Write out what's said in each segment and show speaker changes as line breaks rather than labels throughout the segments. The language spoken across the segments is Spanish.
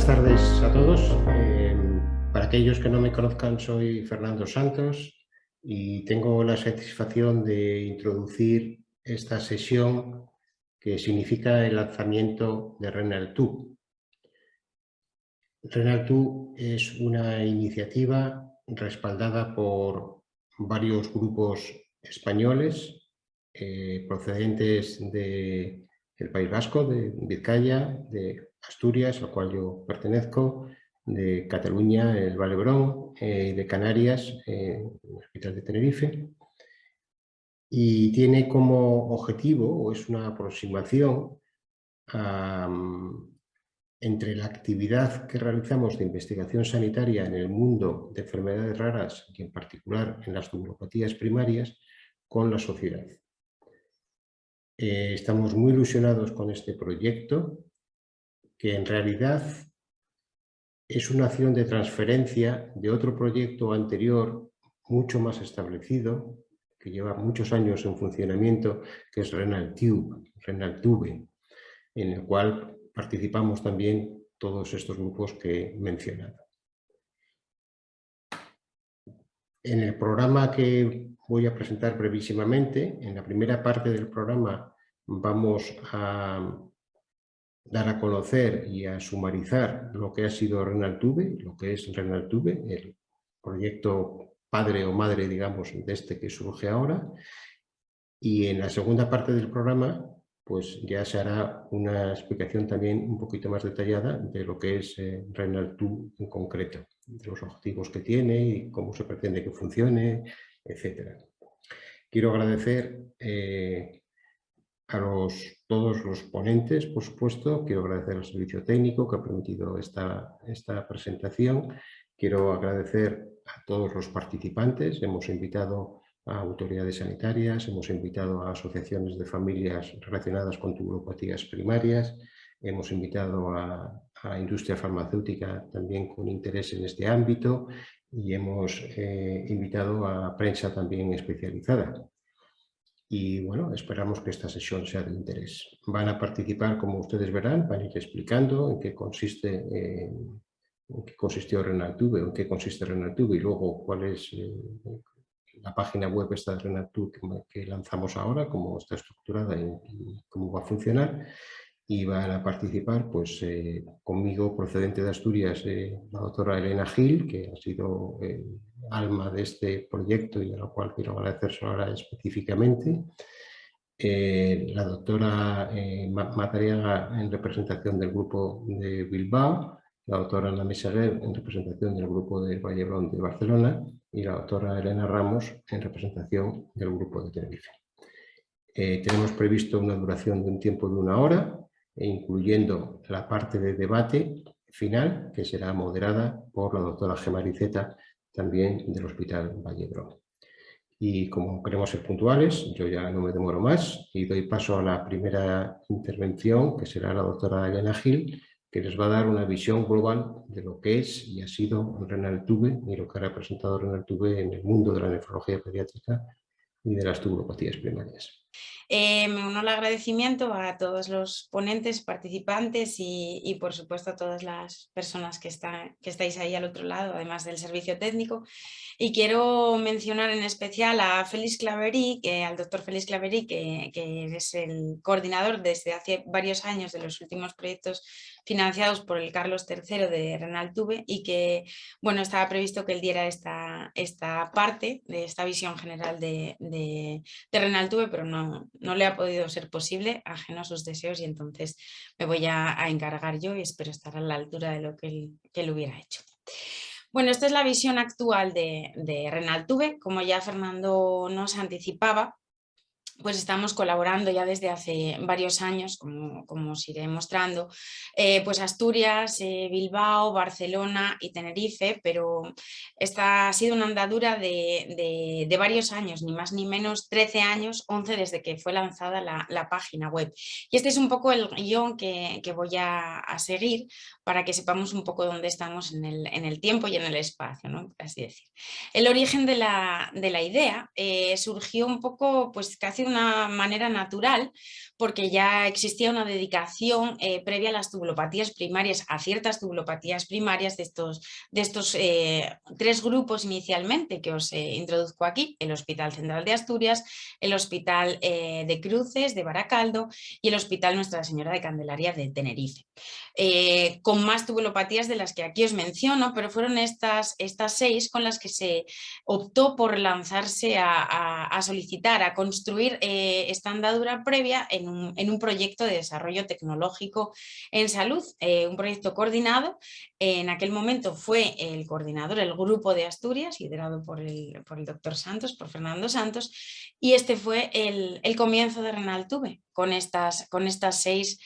tardes a todos. Para aquellos que no me conozcan, soy Fernando Santos y tengo la satisfacción de introducir esta sesión que significa el lanzamiento de RENAL-2. RENAL-2 es una iniciativa respaldada por varios grupos españoles procedentes del País Vasco, de Vizcaya, de Asturias, al cual yo pertenezco, de Cataluña, el Vallebrón, de Canarias, el Hospital de Tenerife, y tiene como objetivo, o es una aproximación entre la actividad que realizamos de investigación sanitaria en el mundo de enfermedades raras y en particular en las tubulopatías primarias con la sociedad. Estamos muy ilusionados con este proyecto, que en realidad es una acción de transferencia de otro proyecto anterior, mucho más establecido, que lleva muchos años en funcionamiento, que es RENAL-TUBE, en el cual participamos también todos estos grupos que he mencionado. En el programa que voy a presentar brevísimamente, en la primera parte del programa vamos a dar a conocer y a sumarizar lo que ha sido RENAL-TUBE, lo que es RENAL-TUBE, el proyecto padre o madre, digamos, de este que surge ahora. Y en la segunda parte del programa, pues ya se hará una explicación también un poquito más detallada de lo que es RENAL-2 en concreto, de los objetivos que tiene y cómo se pretende que funcione, etc. Quiero agradecer a todos los ponentes, por supuesto. Quiero agradecer al servicio técnico que ha permitido esta presentación. Quiero agradecer a todos los participantes. Hemos invitado a autoridades sanitarias, hemos invitado a asociaciones de familias relacionadas con tubulopatías primarias, hemos invitado a industria farmacéutica también con interés en este ámbito y hemos invitado a prensa también especializada. Y bueno, esperamos que esta sesión sea de interés. Van a participar, como ustedes verán, van a ir explicando en qué consistió RENAL-TUBE, en qué consiste RENAL-TUBE y luego cuál es la página web esta de RENAL-TUBE que lanzamos ahora, cómo está estructurada y cómo va a funcionar. Y van a participar pues, conmigo, procedente de Asturias, la doctora Elena Gil, que ha sido alma de este proyecto y a la cual quiero agradecer ahora específicamente. La doctora Madariaga en representación del grupo de Bilbao, la doctora Ana Meseguer en representación del grupo de Vallebrón de Barcelona y la doctora Elena Ramos en representación del grupo de Tenerife. Tenemos previsto una duración de un tiempo de 1 hora, incluyendo la parte de debate final, que será moderada por la doctora Gemma Ariceta, también del Hospital Vallebrón. Y como queremos ser puntuales, yo ya no me demoro más y doy paso a la primera intervención, que será la doctora Elena Gil, que les va a dar una visión global de lo que es y ha sido RENAL-TUBE y lo que ha representado RENAL-TUBE en el mundo de la nefrología pediátrica y de las tubulopatías primarias.
Me uno al agradecimiento a todos los ponentes, participantes y por supuesto a todas las personas que estáis ahí al otro lado, además del servicio técnico. Y quiero mencionar en especial a Félix Claverí, al doctor Félix Claverí, que es el coordinador desde hace varios años de los últimos proyectos financiados por el Carlos III de RENAL-TUBE y que, bueno, estaba previsto que él diera esta parte de esta visión general de RENAL-TUBE, pero no le ha podido ser posible, ajeno a sus deseos, y entonces me voy a encargar yo y espero estar a la altura de lo que él hubiera hecho. Bueno, esta es la visión actual de RENAL-TUBE. Como ya Fernando nos anticipaba, pues estamos colaborando ya desde hace varios años, como os iré mostrando, pues Asturias, Bilbao, Barcelona y Tenerife, pero esta ha sido una andadura de varios años, ni más ni menos 13 años, 11 desde que fue lanzada la página web. Y este es un poco el guión que voy a seguir para que sepamos un poco dónde estamos en el tiempo y en el espacio, ¿no? Por así decir. El origen de la idea surgió un poco, pues casi de una manera natural, porque ya existía una dedicación previa a las tubulopatías primarias, a ciertas tubulopatías primarias de estos 3 grupos inicialmente que os introduzco aquí: el Hospital Central de Asturias, el Hospital de Cruces de Baracaldo y el Hospital Nuestra Señora de Candelaria de Tenerife. Con más tubulopatías de las que aquí os menciono, pero fueron estas 6 con las que se optó por lanzarse a solicitar, a construir esta andadura previa en un proyecto de desarrollo tecnológico en salud, un proyecto coordinado. En aquel momento fue el coordinador, el Grupo de Asturias, liderado por el doctor Santos, por Fernando Santos, y este fue el comienzo de Renaltube, con estas 6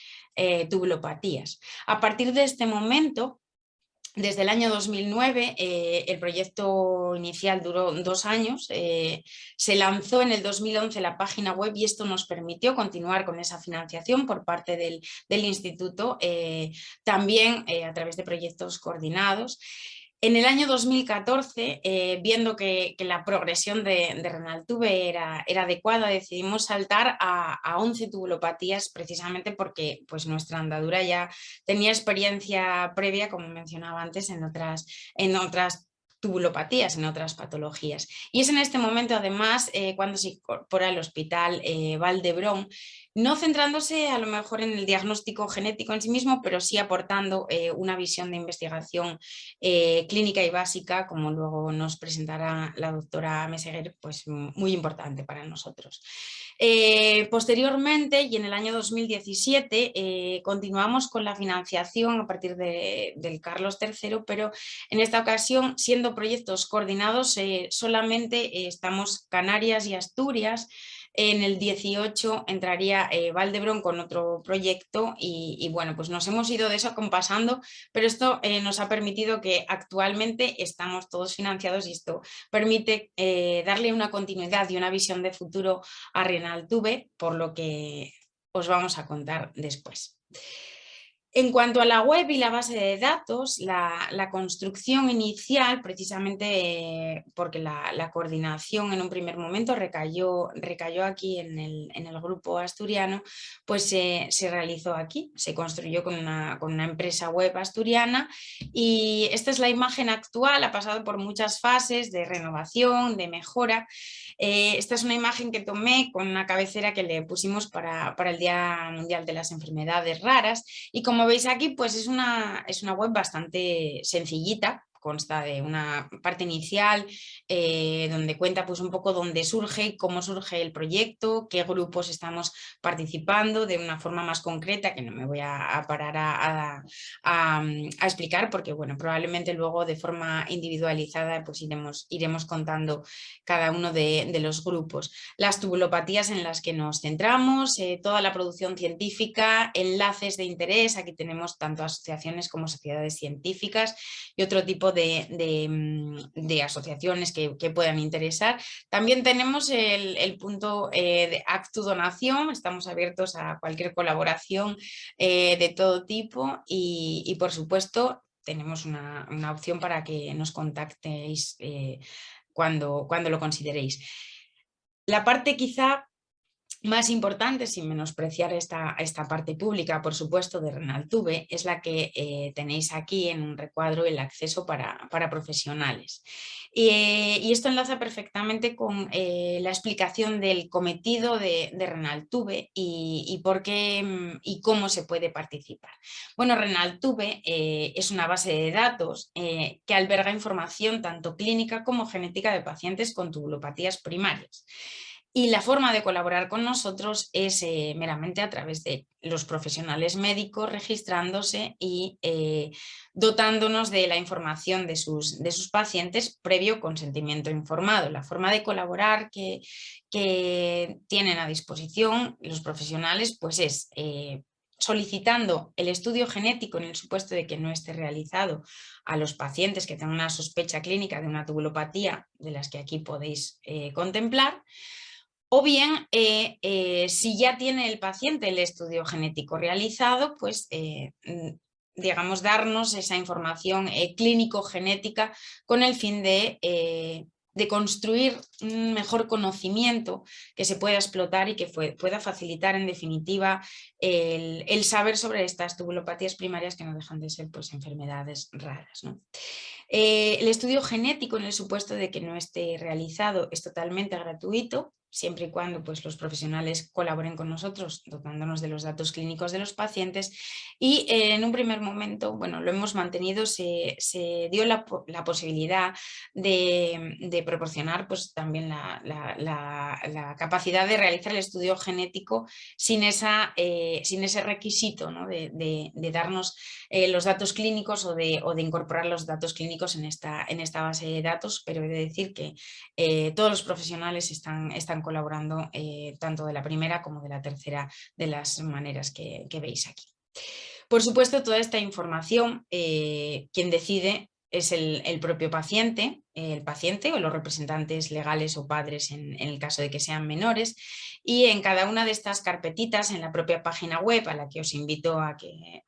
tubulopatías. A partir de este momento, desde el año 2009, el proyecto inicial duró 2 años, se lanzó en el 2011 la página web y esto nos permitió continuar con esa financiación por parte del instituto, también a través de proyectos coordinados. En el año 2014, viendo que la progresión de Renaltube era adecuada, decidimos saltar a 11 tubulopatías, precisamente porque pues, nuestra andadura ya tenía experiencia previa, como mencionaba antes, en otras tubulopatías, en otras patologías. Y es en este momento, además, cuando se incorpora el Hospital Valdebrón, no centrándose a lo mejor en el diagnóstico genético en sí mismo, pero sí aportando una visión de investigación clínica y básica, como luego nos presentará la doctora Meseguer, pues muy importante para nosotros. Posteriormente, y en el año 2017, continuamos con la financiación a partir del Carlos III, pero en esta ocasión, siendo proyectos coordinados, solamente estamos Canarias y Asturias. En el 18 entraría Valdebrón con otro proyecto y bueno, pues nos hemos ido desacompasando, pero esto nos ha permitido que actualmente estamos todos financiados y esto permite darle una continuidad y una visión de futuro a Renaltube, por lo que os vamos a contar después. En cuanto a la web y la base de datos, la construcción inicial, precisamente porque la coordinación en un primer momento recayó aquí en el grupo asturiano, pues se realizó aquí, se construyó con una empresa web asturiana y esta es la imagen actual, ha pasado por muchas fases de renovación, de mejora. Esta es una imagen que tomé con una cabecera que le pusimos para el Día Mundial de las Enfermedades Raras y como veis aquí pues es una web bastante sencillita, consta de una parte inicial donde cuenta pues un poco dónde surge, cómo surge el proyecto, qué grupos estamos participando de una forma más concreta que no me voy a parar a explicar porque bueno, probablemente luego de forma individualizada pues iremos contando cada uno de los grupos. Las tubulopatías en las que nos centramos, toda la producción científica, enlaces de interés, aquí tenemos tanto asociaciones como sociedades científicas y otro tipo de asociaciones que puedan interesar. También tenemos el punto de acto donación, estamos abiertos a cualquier colaboración de todo tipo y por supuesto tenemos una opción para que nos contactéis cuando lo consideréis. La parte quizá más importante, sin menospreciar esta parte pública, por supuesto, de Renaltube, es la que tenéis aquí en un recuadro, el acceso para profesionales. Y esto enlaza perfectamente con la explicación del cometido de Renaltube y por qué y cómo se puede participar. Bueno, Renaltube es una base de datos que alberga información tanto clínica como genética de pacientes con tubulopatías primarias. Y la forma de colaborar con nosotros es meramente a través de los profesionales médicos registrándose y dotándonos de la información de sus pacientes previo consentimiento informado. La forma de colaborar que tienen a disposición los profesionales pues es solicitando el estudio genético en el supuesto de que no esté realizado a los pacientes que tengan una sospecha clínica de una tubulopatía de las que aquí podéis contemplar. O bien, si ya tiene el paciente el estudio genético realizado, pues digamos darnos esa información clínico-genética con el fin de de construir un mejor conocimiento que se pueda explotar y que pueda facilitar en definitiva el saber sobre estas tubulopatías primarias que no dejan de ser pues, enfermedades raras, ¿no? El estudio genético, en el supuesto de que no esté realizado, es totalmente gratuito, siempre y cuando pues, los profesionales colaboren con nosotros, dotándonos de los datos clínicos de los pacientes. Y en un primer momento, bueno, lo hemos mantenido, se dio la posibilidad de proporcionar pues, también la capacidad de realizar el estudio genético sin ese requisito, ¿no? de darnos los datos clínicos o de incorporar los datos clínicos en esta base de datos, pero he de decir que todos los profesionales están colaborando tanto de la primera como de la tercera de las maneras que veis aquí. Por supuesto, toda esta información, quien decide es el propio paciente, el paciente o los representantes legales o padres en el caso de que sean menores, y en cada una de estas carpetitas en la propia página web, a la que os invito a que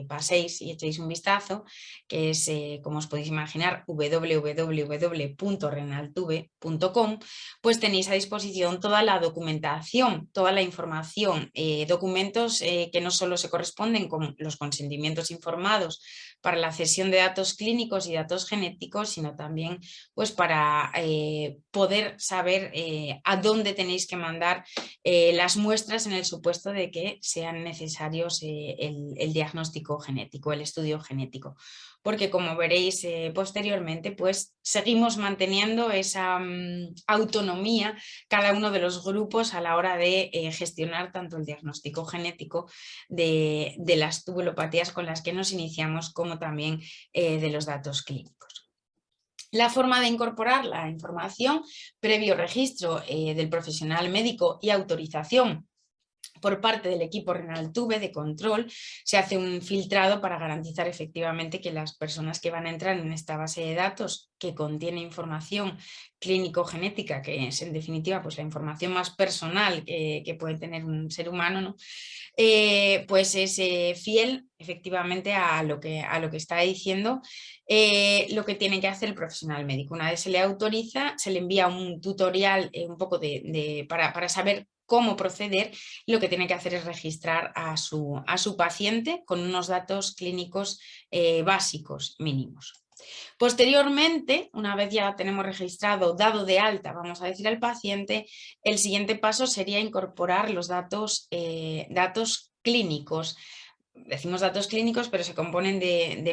paséis y echéis un vistazo, que es, como os podéis imaginar, www.renaltube.com, pues tenéis a disposición toda la documentación, toda la información, documentos que no solo se corresponden con los consentimientos informados para la cesión de datos clínicos y datos genéticos, sino también pues para poder saber a dónde tenéis que mandar las muestras en el supuesto de que sean necesarios el diagnóstico genético, el estudio genético. Porque como veréis posteriormente, pues seguimos manteniendo esa autonomía cada uno de los grupos a la hora de gestionar tanto el diagnóstico genético de las tubulopatías con las que nos iniciamos como también de los datos clínicos. La forma de incorporar la información previo registro del profesional médico y autorización por parte del equipo Renaltube de control, se hace un filtrado para garantizar efectivamente que las personas que van a entrar en esta base de datos que contiene información clínico-genética, que es en definitiva pues, la información más personal que puede tener un ser humano, ¿no? Pues es fiel efectivamente a lo que está diciendo lo que tiene que hacer el profesional médico. Una vez se le autoriza, se le envía un tutorial un poco para saber cómo proceder. Lo que tiene que hacer es registrar a su paciente con unos datos clínicos básicos mínimos. Posteriormente, una vez ya tenemos registrado, dado de alta, vamos a decir al paciente, el siguiente paso sería incorporar los datos clínicos. Decimos datos clínicos, pero se componen de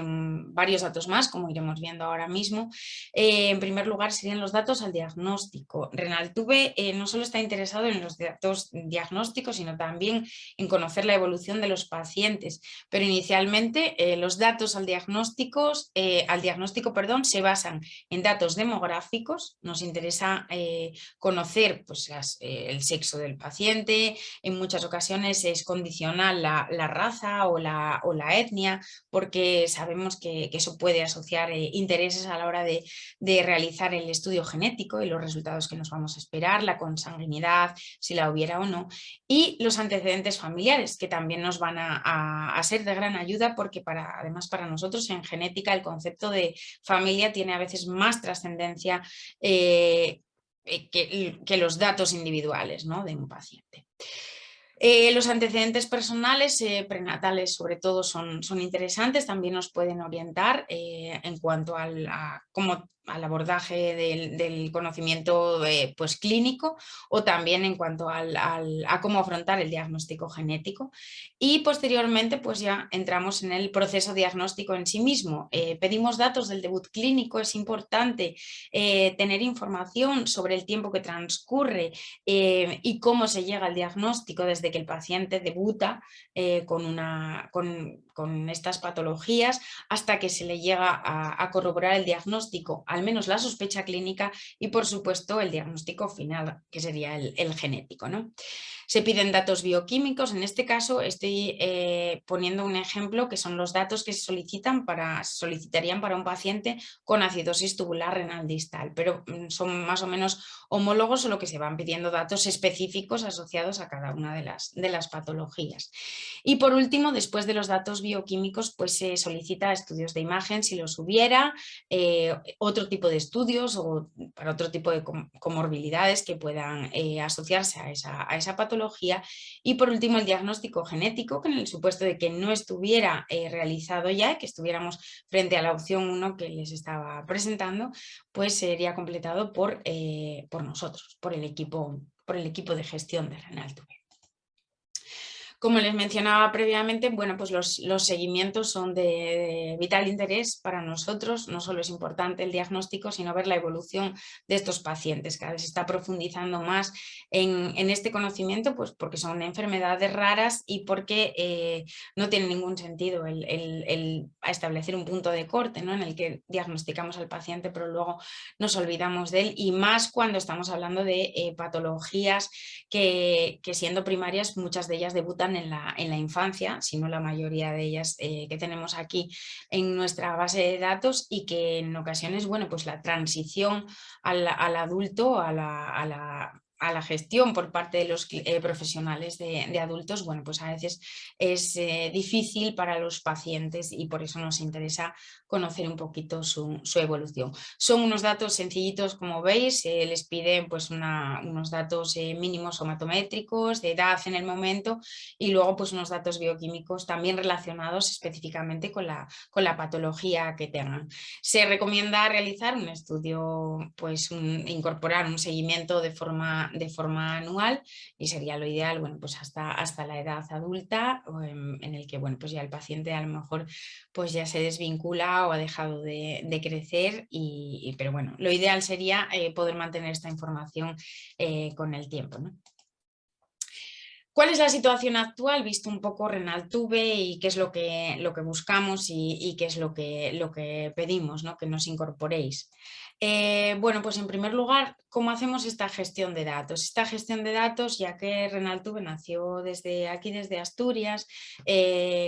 varios datos más, como iremos viendo ahora mismo. En primer lugar serían los datos al diagnóstico. Renaltube no solo está interesado en los datos diagnósticos, sino también en conocer la evolución de los pacientes. Pero inicialmente los datos al diagnóstico, se basan en datos demográficos. Nos interesa conocer pues, el sexo del paciente. En muchas ocasiones es condicional la raza o la etnia, porque sabemos que eso puede asociar intereses a la hora de realizar el estudio genético y los resultados que nos vamos a esperar, la consanguinidad, si la hubiera o no, y los antecedentes familiares, que también nos van a ser de gran ayuda, porque además para nosotros en genética el concepto de familia tiene a veces más trascendencia que los datos individuales, ¿no? de un paciente. Los antecedentes personales prenatales sobre todo son interesantes, también nos pueden orientar en cuanto al abordaje del conocimiento pues clínico, o también en cuanto a cómo afrontar el diagnóstico genético. Y posteriormente pues ya entramos en el proceso diagnóstico en sí mismo. Pedimos datos del debut clínico, es importante tener información sobre el tiempo que transcurre y cómo se llega al diagnóstico desde que el paciente debuta con estas patologías hasta que se le llega a corroborar el diagnóstico, al menos la sospecha clínica, y por supuesto el diagnóstico final, que sería el genético, ¿no? Se piden datos bioquímicos. En este caso estoy poniendo un ejemplo que son los datos que se solicitarían para un paciente con acidosis tubular renal distal, pero son más o menos homólogos, solo que se van pidiendo datos específicos asociados a cada una de las patologías. Y por último, después de los datos bioquímicos, pues se solicita estudios de imagen si los hubiera, otro tipo de estudios o para otro tipo de comorbilidades que puedan asociarse a esa patología. Y por último, el diagnóstico genético, que en el supuesto de que no estuviera realizado ya, que estuviéramos frente a la opción 1 que les estaba presentando, pues sería completado por nosotros, por el equipo de gestión de Renal-TUV. Como les mencionaba previamente, bueno, pues los seguimientos son de vital interés para nosotros. No solo es importante el diagnóstico, sino ver la evolución de estos pacientes. Cada vez se está profundizando más en este conocimiento, pues porque son enfermedades raras y porque no tiene ningún sentido el establecer un punto de corte, ¿no?, en el que diagnosticamos al paciente pero luego nos olvidamos de él, y más cuando estamos hablando de patologías que siendo primarias, muchas de ellas debutan en la infancia, si no la mayoría de ellas que tenemos aquí en nuestra base de datos, y que en ocasiones, bueno, pues la transición al adulto, a la gestión por parte de los profesionales de adultos, bueno, pues a veces es difícil para los pacientes, y por eso nos interesa conocer un poquito su evolución. Son unos datos sencillitos, como veis, les piden pues unos datos mínimos somatométricos, de edad en el momento, y luego pues unos datos bioquímicos también relacionados específicamente con la patología que tengan. Se recomienda realizar un estudio, pues incorporar un seguimiento de forma anual, y sería lo ideal, bueno, pues hasta la edad adulta, en el que, bueno, pues ya el paciente a lo mejor pues ya se desvincula o ha dejado de crecer, pero bueno, lo ideal sería poder mantener esta información con el tiempo, ¿no? ¿Cuál es la situación actual? Visto un poco Renal-TUV y qué es lo que buscamos y qué es lo que pedimos, ¿no?, que nos incorporéis. Bueno, pues en primer lugar, ¿cómo hacemos esta gestión de datos? Esta gestión de datos, ya que Renal-TUV nació desde Asturias,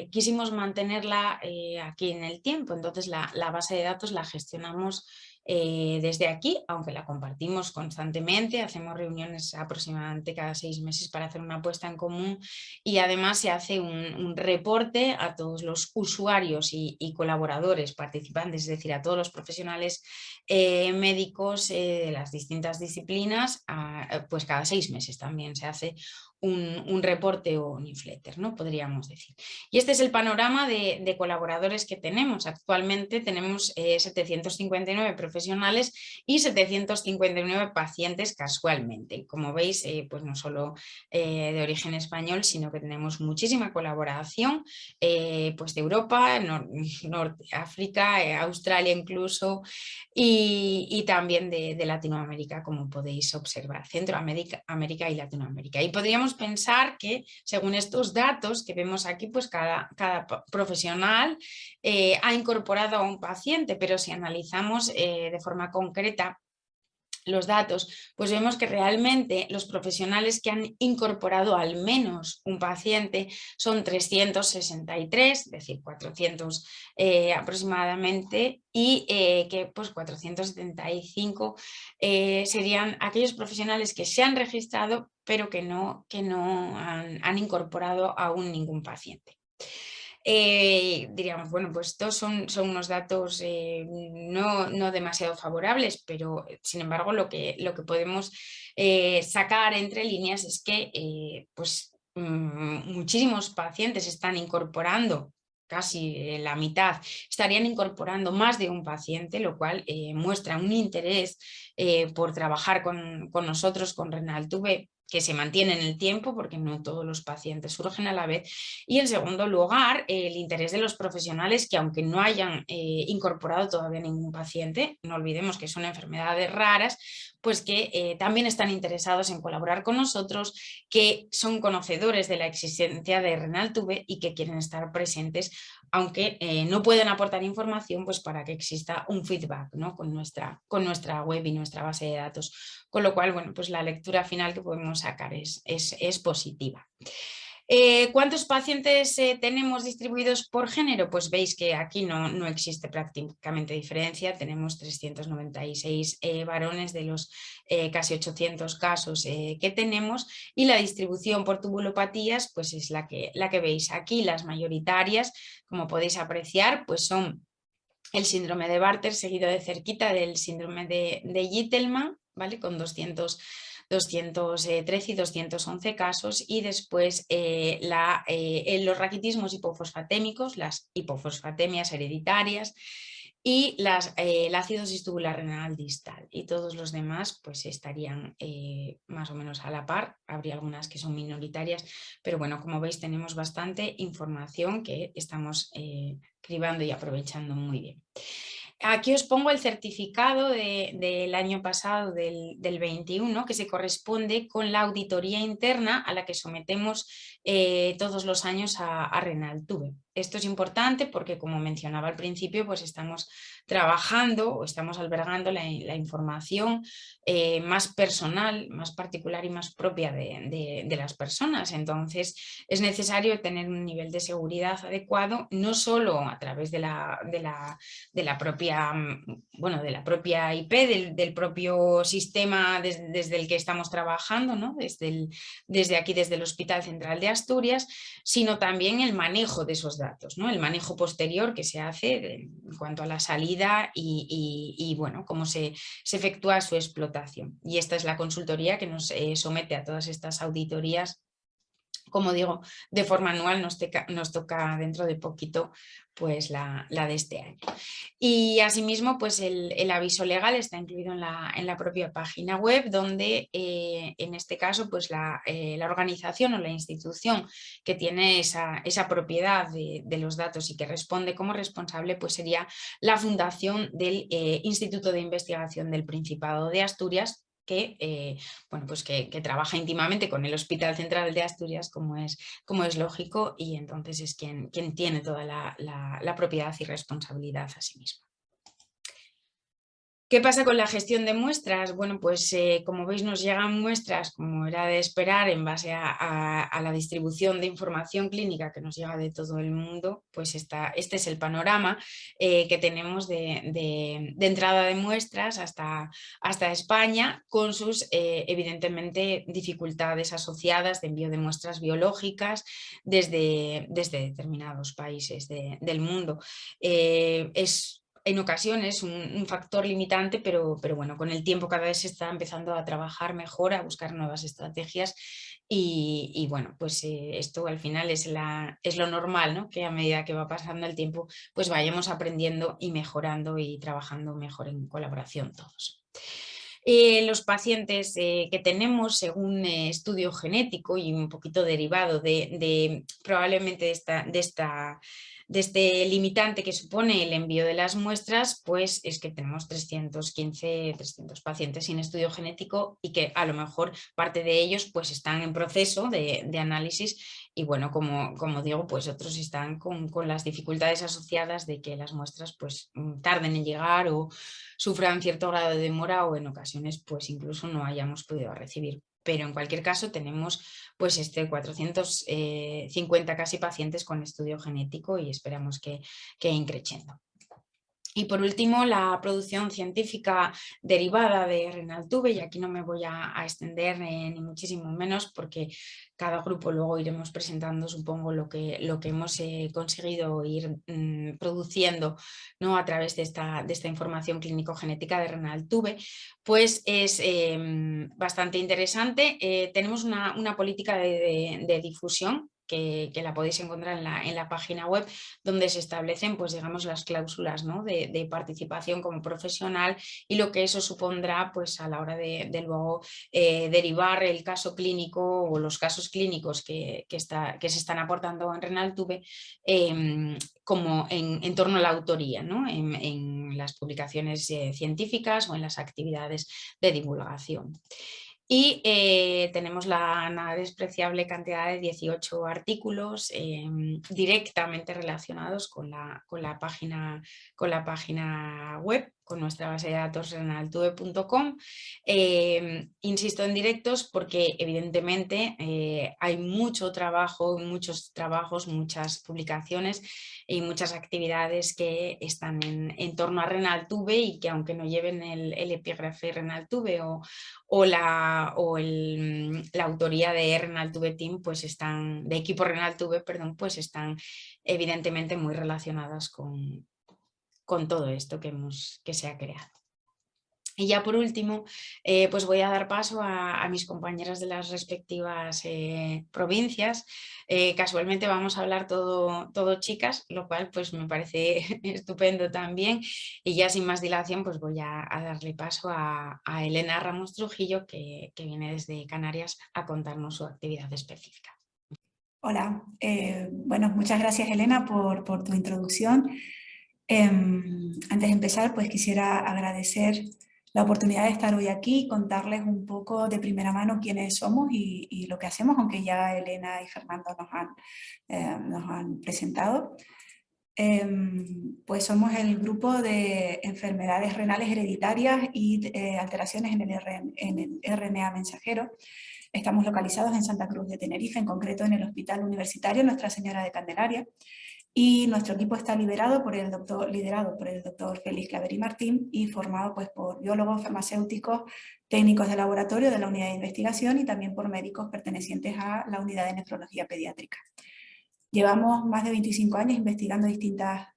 quisimos mantenerla aquí en el tiempo. Entonces la base de datos la gestionamos desde aquí, aunque la compartimos constantemente, hacemos reuniones aproximadamente cada 6 meses para hacer una puesta en común, y además se hace un reporte a todos los usuarios y colaboradores participantes, es decir, a todos los profesionales médicos de las distintas disciplinas, pues cada 6 meses también se hace un reporte o un newsletter, ¿no?, podríamos decir. Y este es el panorama de colaboradores que tenemos. Actualmente tenemos 759 profesionales y 759 pacientes casualmente. Como veis, pues no solo de origen español, sino que tenemos muchísima colaboración pues de Europa, Norte África, Australia incluso, y también de Latinoamérica, como podéis observar, Centroamérica, América y Latinoamérica. Y podríamos pensar que, según estos datos que vemos aquí, pues cada profesional ha incorporado a un paciente, pero si analizamos de forma concreta los datos, pues vemos que realmente los profesionales que han incorporado al menos un paciente son 363, es decir, 400 aproximadamente, y que pues 475 serían aquellos profesionales que se han registrado pero que no han incorporado aún ningún paciente. Diríamos, bueno, pues estos son unos datos no demasiado favorables, pero sin embargo lo que podemos sacar entre líneas es que pues muchísimos pacientes están incorporando, casi la mitad estarían incorporando más de un paciente, lo cual muestra un interés por trabajar con nosotros, con Renal-TUV, que se mantiene en el tiempo, porque no todos los pacientes surgen a la vez. Y en segundo lugar, el interés de los profesionales que, aunque no hayan incorporado todavía ningún paciente, no olvidemos que son enfermedades raras, pues que también están interesados en colaborar con nosotros, que son conocedores de la existencia de Renal-TUV y que quieren estar presentes, aunque no pueden aportar información, pues para que exista un feedback, ¿no?, con nuestra web y nuestra base de datos. Con lo cual, bueno, pues la lectura final que podemos sacar es positiva. ¿Cuántos pacientes tenemos distribuidos por género? Pues veis que aquí no existe prácticamente diferencia. Tenemos 396 varones de los casi 800 casos que tenemos, y la distribución por tubulopatías pues es la que veis aquí. Las mayoritarias, como podéis apreciar, pues son el síndrome de Bartter, seguido de cerquita del síndrome de Gitelman, ¿vale? Con 213 y 211 casos, y después los raquitismos hipofosfatémicos, las hipofosfatemias hereditarias y la acidosis tubular renal distal, y todos los demás pues estarían más o menos a la par. Habría algunas que son minoritarias, pero bueno, como veis tenemos bastante información que estamos cribando y aprovechando muy bien. Aquí os pongo el certificado del año pasado, del 21, que se corresponde con la auditoría interna a la que sometemos todos los años a Renaltube. Esto es importante porque, como mencionaba al principio, pues estamos trabajando o estamos albergando la información más personal, más particular y más propia de las personas. Entonces es necesario tener un nivel de seguridad adecuado, no solo a través de la propia, bueno, de la propia IP, del propio sistema desde el que estamos trabajando, ¿no? Desde aquí, desde el Hospital Central de Asturias, sino también el manejo de esos datos, ¿no? El manejo posterior que se hace en cuanto a la salida y bueno, cómo se efectúa su explotación. Y esta es la consultoría que nos somete a todas estas auditorías. Como digo, de forma anual. Nos toca dentro de poquito pues la de este año. Y asimismo pues el aviso legal está incluido en la propia página web, donde en este caso pues la organización o la institución que tiene esa propiedad de los datos y que responde como responsable pues sería la Fundación del Instituto de Investigación del Principado de Asturias, que, bueno, pues que trabaja íntimamente con el Hospital Central de Asturias, como es lógico, y entonces es quien tiene toda la propiedad y responsabilidad a sí misma. ¿Qué pasa con la gestión de muestras? Bueno, pues como veis nos llegan muestras, como era de esperar, en base a la distribución de información clínica que nos llega de todo el mundo. Pues este es el panorama que tenemos de entrada de muestras hasta España, con sus evidentemente dificultades asociadas de envío de muestras biológicas desde determinados países del mundo. Es en ocasiones un factor limitante, pero bueno, con el tiempo cada vez se está empezando a trabajar mejor, a buscar nuevas estrategias, y bueno, pues esto al final es lo normal, ¿no? Que a medida que va pasando el tiempo pues vayamos aprendiendo y mejorando y trabajando mejor en colaboración todos. Los pacientes que tenemos, según estudio genético y un poquito derivado probablemente de este limitante que supone el envío de las muestras, pues es que tenemos 300 pacientes sin estudio genético, y que a lo mejor parte de ellos pues están en proceso de análisis, y bueno, como digo, pues otros están con las dificultades asociadas de que las muestras pues tarden en llegar o sufran cierto grado de demora, o en ocasiones pues incluso no hayamos podido recibir. Pero en cualquier caso tenemos pues 450 casi pacientes con estudio genético, y esperamos que increciendo. Y por último, la producción científica derivada de Renaltube, y aquí no me voy a extender ni muchísimo menos, porque cada grupo luego iremos presentando, supongo, lo que hemos conseguido ir produciendo, ¿no? A través de esta información clínico-genética de Renaltube. Pues es bastante interesante. Tenemos una política de difusión que la podéis encontrar en la página web, donde se establecen pues digamos las cláusulas, ¿no? de participación como profesional, y lo que eso supondrá pues a la hora de luego derivar el caso clínico o los casos clínicos que se están aportando en Renaltube, como en torno a la autoría, ¿no? en las publicaciones científicas o en las actividades de divulgación. Y tenemos la nada despreciable cantidad de 18 artículos directamente relacionados con la página web, con nuestra base de datos renaltube.com. Insisto en directos porque evidentemente hay mucho trabajo, muchos trabajos, muchas publicaciones y muchas actividades que están en torno a Renaltube y que aunque no lleven el epígrafe Renaltube o la autoría de Renaltube Team, pues están, de equipo Renaltube, perdón, pues están evidentemente muy relacionadas con todo esto que se ha creado. Y ya por último, pues voy a dar paso a mis compañeras de las respectivas provincias. Casualmente vamos a hablar todo chicas, lo cual pues me parece estupendo también. Y ya sin más dilación, pues voy a darle paso a Elena Ramos Trujillo, que viene desde Canarias a contarnos su actividad específica.
Hola, bueno, muchas gracias Elena por tu introducción. Antes de empezar, pues quisiera agradecer la oportunidad de estar hoy aquí y contarles un poco de primera mano quiénes somos y lo que hacemos, aunque ya Elena y Fernando nos han presentado. Pues somos el grupo de enfermedades renales hereditarias y alteraciones en el RNA mensajero. Estamos localizados en Santa Cruz de Tenerife, en concreto en el Hospital Universitario Nuestra Señora de Candelaria. Y nuestro equipo está liderado por el doctor Félix Claverí Martín y formado pues, por biólogos, farmacéuticos, técnicos de laboratorio de la unidad de investigación y también por médicos pertenecientes a la unidad de nefrología pediátrica. Llevamos más de 25 años investigando distintas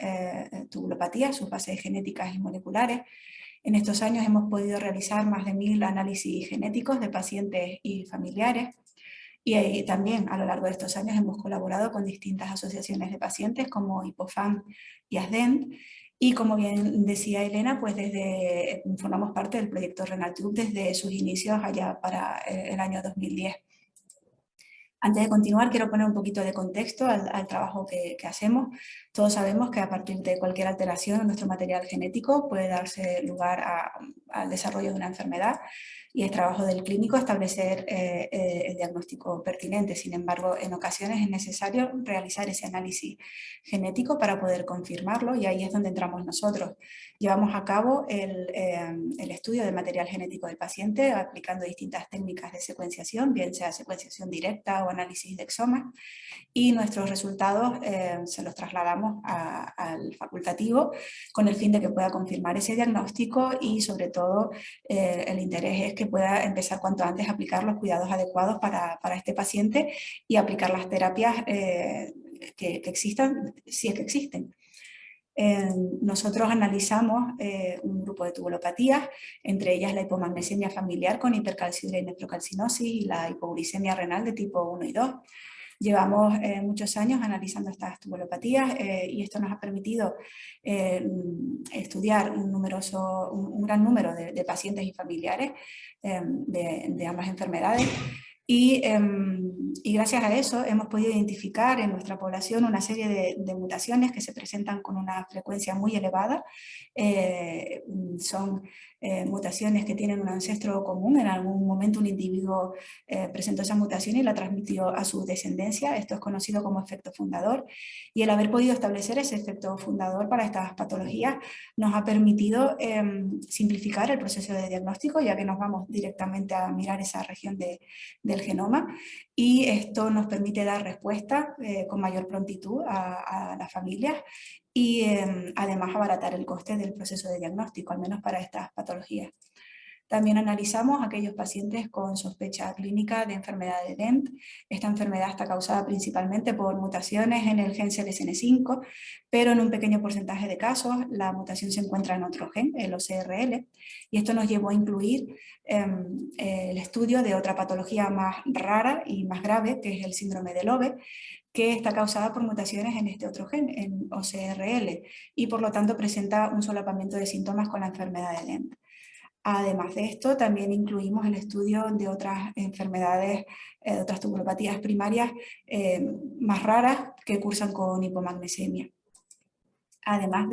tubulopatías, sus bases genéticas y moleculares. En estos años hemos podido realizar más de 1000 análisis genéticos de pacientes y familiares. Y también a lo largo de estos años hemos colaborado con distintas asociaciones de pacientes como Hipofam y ASDENT. Y como bien decía Elena, pues formamos parte del proyecto Renaltube desde sus inicios allá para el año 2010. Antes de continuar, quiero poner un poquito de contexto al trabajo que hacemos. Todos sabemos que a partir de cualquier alteración en nuestro material genético puede darse lugar al desarrollo de una enfermedad y el trabajo del clínico establecer el diagnóstico pertinente. Sin embargo, en ocasiones es necesario realizar ese análisis genético para poder confirmarlo y ahí es donde entramos nosotros. Llevamos a cabo el estudio del material genético del paciente aplicando distintas técnicas de secuenciación, bien sea secuenciación directa o análisis de exomas, y nuestros resultados se los trasladamos al facultativo con el fin de que pueda confirmar ese diagnóstico y sobre todo el interés es que pueda empezar cuanto antes a aplicar los cuidados adecuados para este paciente y aplicar las terapias que existan, si es que existen. Nosotros analizamos un grupo de tubulopatías, entre ellas la hipomagnesemia familiar con hipercalciuria y nefrocalcinosis y la hipoglucemia renal de tipo 1 y 2. Llevamos muchos años analizando estas tubulopatías y esto nos ha permitido estudiar un gran número de pacientes y familiares de ambas enfermedades. Y gracias a eso hemos podido identificar en nuestra población una serie de mutaciones que se presentan con una frecuencia muy elevada. Son mutaciones que tienen un ancestro común. En algún momento un individuo presentó esa mutación y la transmitió a su descendencia. Esto es conocido como efecto fundador. Y el haber podido establecer ese efecto fundador para estas patologías nos ha permitido simplificar el proceso de diagnóstico, ya que nos vamos directamente a mirar esa región del genoma, y esto nos permite dar respuesta con mayor prontitud a las familias y además abaratar el coste del proceso de diagnóstico, al menos para estas patologías. También analizamos aquellos pacientes con sospecha clínica de enfermedad de Dent. Esta enfermedad está causada principalmente por mutaciones en el gen CLSN5, pero en un pequeño porcentaje de casos la mutación se encuentra en otro gen, el OCRL, y esto nos llevó a incluir el estudio de otra patología más rara y más grave, que es el síndrome de Lowe, que está causada por mutaciones en este otro gen, en OCRL, y por lo tanto presenta un solapamiento de síntomas con la enfermedad de Dent. Además de esto, también incluimos el estudio de otras enfermedades, otras tubulopatías primarias más raras que cursan con hipomagnesemia. Además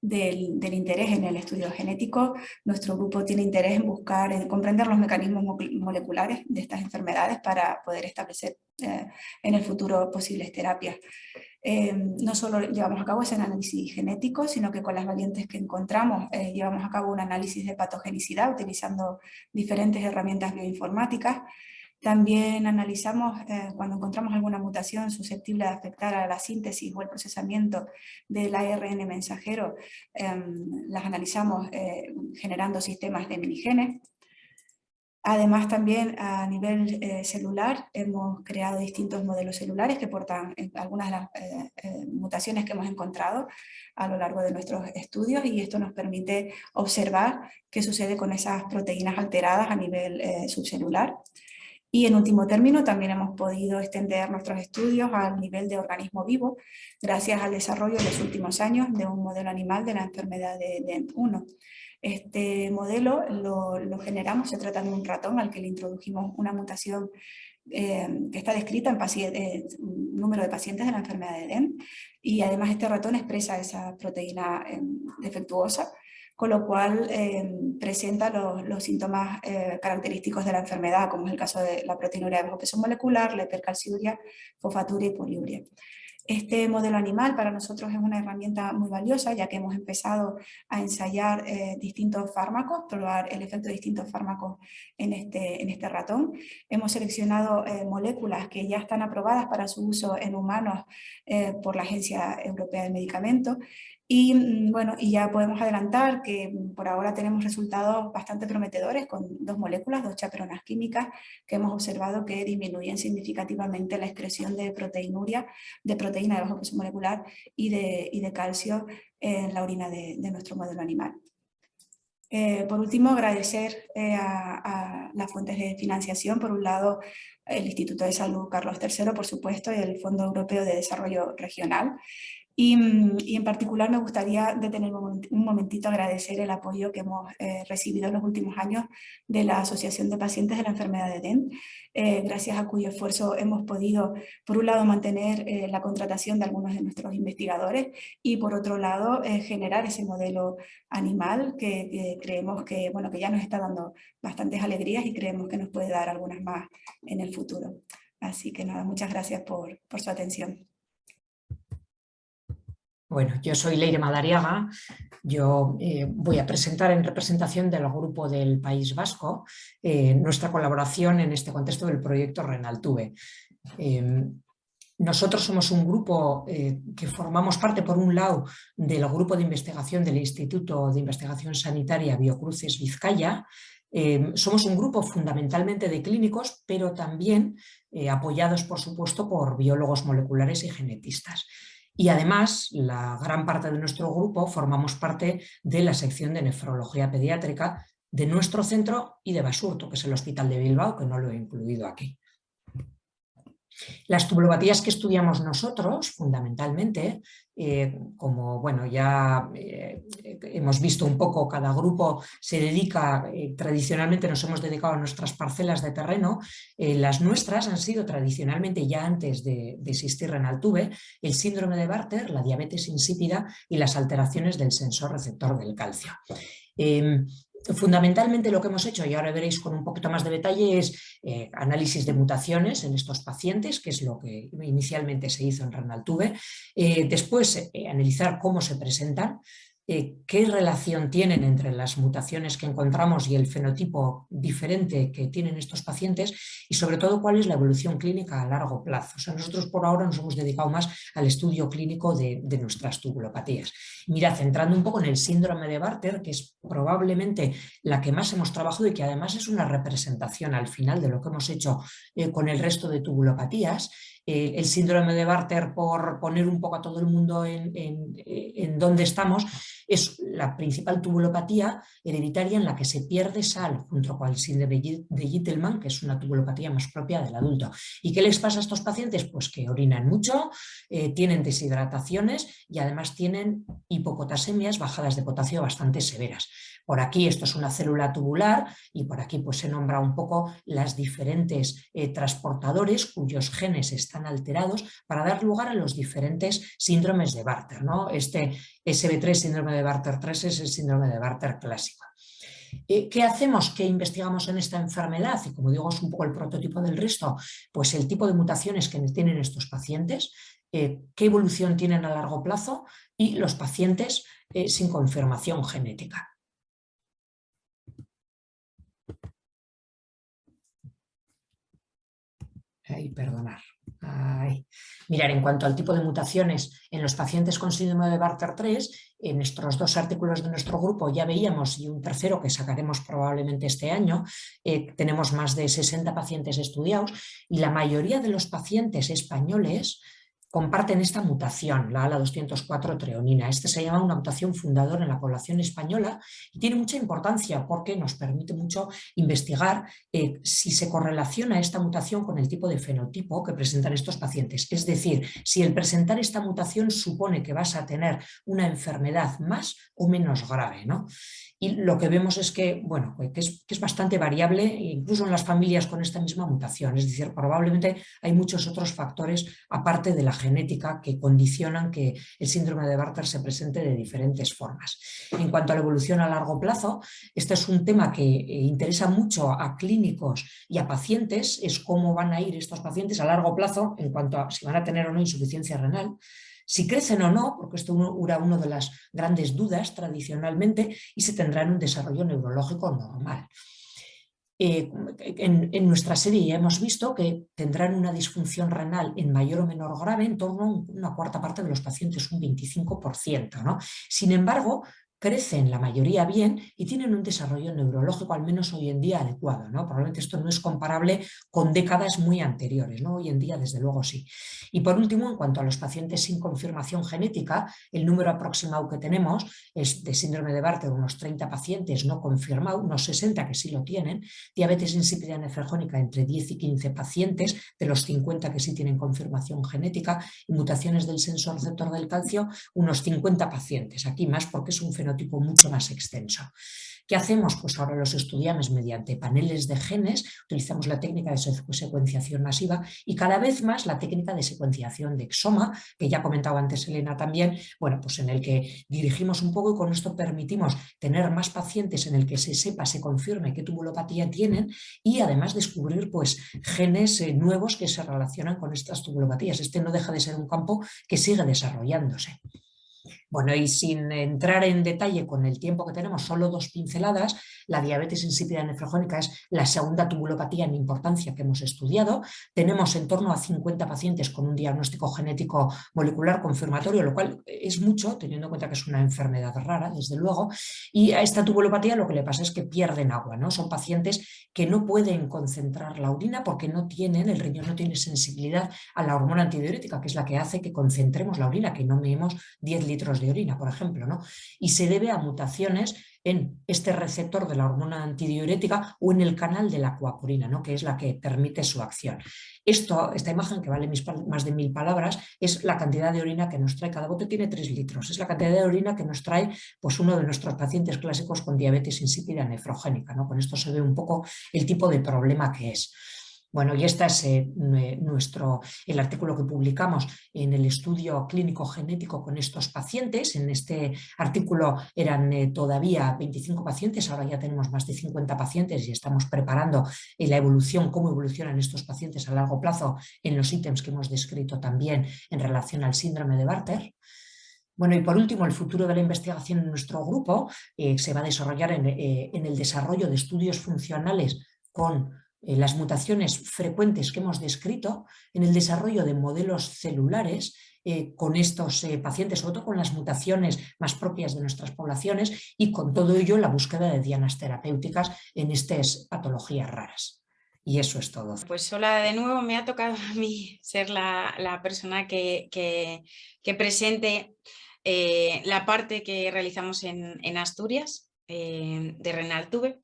del interés en el estudio genético, nuestro grupo tiene interés en en comprender los mecanismos moleculares de estas enfermedades para poder establecer en el futuro posibles terapias. no solo llevamos a cabo ese análisis genético, sino que con las variantes que encontramos llevamos a cabo un análisis de patogenicidad utilizando diferentes herramientas bioinformáticas. También analizamos cuando encontramos alguna mutación susceptible de afectar a la síntesis o el procesamiento del ARN mensajero, las analizamos generando sistemas de minigenes. Además, también a nivel celular hemos creado distintos modelos celulares que portan algunas de las mutaciones que hemos encontrado a lo largo de nuestros estudios, y esto nos permite observar qué sucede con esas proteínas alteradas a nivel subcelular. Y en último término, también hemos podido extender nuestros estudios al nivel de organismo vivo, gracias al desarrollo en los últimos años de un modelo animal de la enfermedad de DENT1. Este modelo lo generamos, se trata de un ratón al que le introdujimos una mutación que está descrita en un número de pacientes de la enfermedad de DENT, y además este ratón expresa esa proteína defectuosa, con lo cual presenta los síntomas característicos de la enfermedad, como es el caso de la proteinuria de bajo peso molecular, la hipercalciuria, fosfaturia y poliuria. Este modelo animal para nosotros es una herramienta muy valiosa, ya que hemos empezado a ensayar distintos fármacos, probar el efecto de distintos fármacos en este ratón. Hemos seleccionado moléculas que ya están aprobadas para su uso en humanos por la Agencia Europea de Medicamentos. Y bueno, y ya podemos adelantar que por ahora tenemos resultados bastante prometedores con 2 moléculas, 2 chaperonas químicas, que hemos observado que disminuyen significativamente la excreción de proteinuria, de proteína de bajo peso molecular y de calcio en la orina de nuestro modelo animal. Por último, agradecer a las fuentes de financiación, por un lado el Instituto de Salud Carlos III, por supuesto, y el Fondo Europeo de Desarrollo Regional. Y en particular me gustaría detener un momentito a agradecer el apoyo que hemos recibido en los últimos años de la Asociación de Pacientes de la Enfermedad de DENT, gracias a cuyo esfuerzo hemos podido, por un lado, mantener la contratación de algunos de nuestros investigadores y, por otro lado, generar ese modelo animal que creemos que, bueno, que ya nos está dando bastantes alegrías y creemos que nos puede dar algunas más en el futuro. Así que nada, muchas gracias por su atención.
Bueno, yo soy Leire Madariaga, yo voy a presentar en representación del Grupo del País Vasco nuestra colaboración en este contexto del proyecto Renaltube. Nosotros somos un grupo que formamos parte, por un lado, del grupo de investigación del Instituto de Investigación Sanitaria Biocruces Vizcaya. Somos un grupo fundamentalmente de clínicos, pero también apoyados, por supuesto, por biólogos moleculares y genetistas. Y además, la gran parte de nuestro grupo formamos parte de la sección de nefrología pediátrica de nuestro centro y de Basurto, que es el Hospital de Bilbao, que no lo he incluido aquí. Las tubulopatías que estudiamos nosotros, fundamentalmente, como bueno, ya hemos visto un poco, cada grupo se dedica, tradicionalmente nos hemos dedicado a nuestras parcelas de terreno, las nuestras han sido tradicionalmente, ya antes de existir Renaltube, el síndrome de Bartter, la diabetes insípida y las alteraciones del sensor receptor del calcio. Fundamentalmente lo que hemos hecho, y ahora veréis con un poquito más de detalle, es análisis de mutaciones en estos pacientes, que es lo que inicialmente se hizo en Renaltube. Después analizar cómo se presentan, qué relación tienen entre las mutaciones que encontramos y el fenotipo diferente que tienen estos pacientes, y sobre todo cuál es la evolución clínica a largo plazo. O sea, nosotros por ahora nos hemos dedicado más al estudio clínico de nuestras tubulopatías. Mirad, centrando un poco en el síndrome de Bartter, que es probablemente la que más hemos trabajado y que además es una representación al final de lo que hemos hecho con el resto de tubulopatías. El síndrome de Bartter, por poner un poco a todo el mundo en dónde estamos, es la principal tubulopatía hereditaria en la que se pierde sal, junto con el síndrome de Gitelman, que es una tubulopatía más propia del adulto. ¿Y qué les pasa a estos pacientes? Pues que orinan mucho, tienen deshidrataciones y además tienen hipopotasiemias, bajadas de potasio bastante severas. Por aquí esto es una célula tubular y por aquí pues se nombra un poco las diferentes transportadores cuyos genes están alterados para dar lugar a los diferentes síndromes de Bartter, ¿no? Este SB3, síndrome de Bartter 3, es el síndrome de Bartter clásico. ¿Qué hacemos? ¿Qué investigamos en esta enfermedad? Y como digo, es un poco el prototipo del resto, pues el tipo de mutaciones que tienen estos pacientes. qué evolución tienen a largo plazo y los pacientes sin confirmación genética. Perdonar. Mirar, en cuanto al tipo de mutaciones en los pacientes con síndrome de Bartter 3, en estos 2 artículos de nuestro grupo ya veíamos, y un tercero que sacaremos probablemente este año, tenemos más de 60 pacientes estudiados y la mayoría de los pacientes españoles comparten esta mutación, la ALA204 treonina. Esta se llama una mutación fundadora en la población española y tiene mucha importancia porque nos permite mucho investigar si se correlaciona esta mutación con el tipo de fenotipo que presentan estos pacientes. Es decir, si el presentar esta mutación supone que vas a tener una enfermedad más o menos grave, ¿no? Y lo que vemos es que, bueno, que es bastante variable, incluso en las familias con esta misma mutación. Es decir, probablemente hay muchos otros factores aparte de la genética que condicionan que el síndrome de Bartter se presente de diferentes formas. En cuanto a la evolución a largo plazo, este es un tema que interesa mucho a clínicos y a pacientes, es cómo van a ir estos pacientes a largo plazo en cuanto a si van a tener o no insuficiencia renal, si crecen o no, porque esto era una de las grandes dudas tradicionalmente, y si tendrán un desarrollo neurológico normal. En nuestra serie ya hemos visto que tendrán una disfunción renal en mayor o menor grave, en torno a una cuarta parte de los pacientes, un 25%, ¿no? Sin embargo, crecen la mayoría bien y tienen un desarrollo neurológico, al menos hoy en día, adecuado, ¿no? Probablemente esto no es comparable con décadas muy anteriores, ¿no? Hoy en día, desde luego, sí. Y por último, en cuanto a los pacientes sin confirmación genética, el número aproximado que tenemos es de síndrome de Bartter, unos 30 pacientes no confirmados, unos 60 que sí lo tienen, diabetes insípida nefrogénica entre 10 y 15 pacientes, de los 50 que sí tienen confirmación genética, y mutaciones del sensor receptor del calcio, unos 50 pacientes. Aquí más porque es un fenotipo mucho más extenso. ¿Qué hacemos? Pues ahora los estudiamos mediante paneles de genes, utilizamos la técnica de secuenciación masiva y cada vez más la técnica de secuenciación de exoma, que ya comentaba antes Elena también, bueno, pues en el que dirigimos un poco y con esto permitimos tener más pacientes en el que se sepa, se confirme qué tubulopatía tienen y además descubrir pues genes nuevos que se relacionan con estas tubulopatías. Este no deja de ser un campo que sigue desarrollándose. Bueno, y sin entrar en detalle con el tiempo que tenemos, solo 2 pinceladas, la diabetes insípida nefrogénica es la segunda tubulopatía en importancia que hemos estudiado. Tenemos en torno a 50 pacientes con un diagnóstico genético molecular confirmatorio, lo cual es mucho, teniendo en cuenta que es una enfermedad rara, desde luego. Y a esta tubulopatía lo que le pasa es que pierden agua, ¿no? Son pacientes que no pueden concentrar la orina porque no tienen, el riñón no tiene sensibilidad a la hormona antidiurética, que es la que hace que concentremos la orina, que no meemos 10 litros de orina, por ejemplo, ¿no? Y se debe a mutaciones en este receptor de la hormona antidiurética o en el canal de la aquaporina, ¿no? Que es la que permite su acción. Esta imagen, que vale más de 1000 palabras, es la cantidad de orina que nos trae. Cada bote tiene 3 litros. Es la cantidad de orina que nos trae pues, uno de nuestros pacientes clásicos con diabetes insípida nefrogénica, ¿no? Con esto se ve un poco el tipo de problema que es. Bueno, y este es el artículo que publicamos en el estudio clínico genético con estos pacientes. En este artículo eran todavía 25 pacientes, ahora ya tenemos más de 50 pacientes y estamos preparando la evolución, cómo evolucionan estos pacientes a largo plazo en los ítems que hemos descrito también en relación al síndrome de Bartter. Bueno, y por último, el futuro de la investigación en nuestro grupo se va a desarrollar en el desarrollo de estudios funcionales con las mutaciones frecuentes que hemos descrito, en el desarrollo de modelos celulares con estos pacientes, sobre todo con las mutaciones más propias de nuestras poblaciones y con todo ello la búsqueda de dianas terapéuticas en estas patologías raras. Y eso es todo.
Pues hola de nuevo, me ha tocado a mí ser la persona que presente la parte que realizamos en Asturias de Renaltube.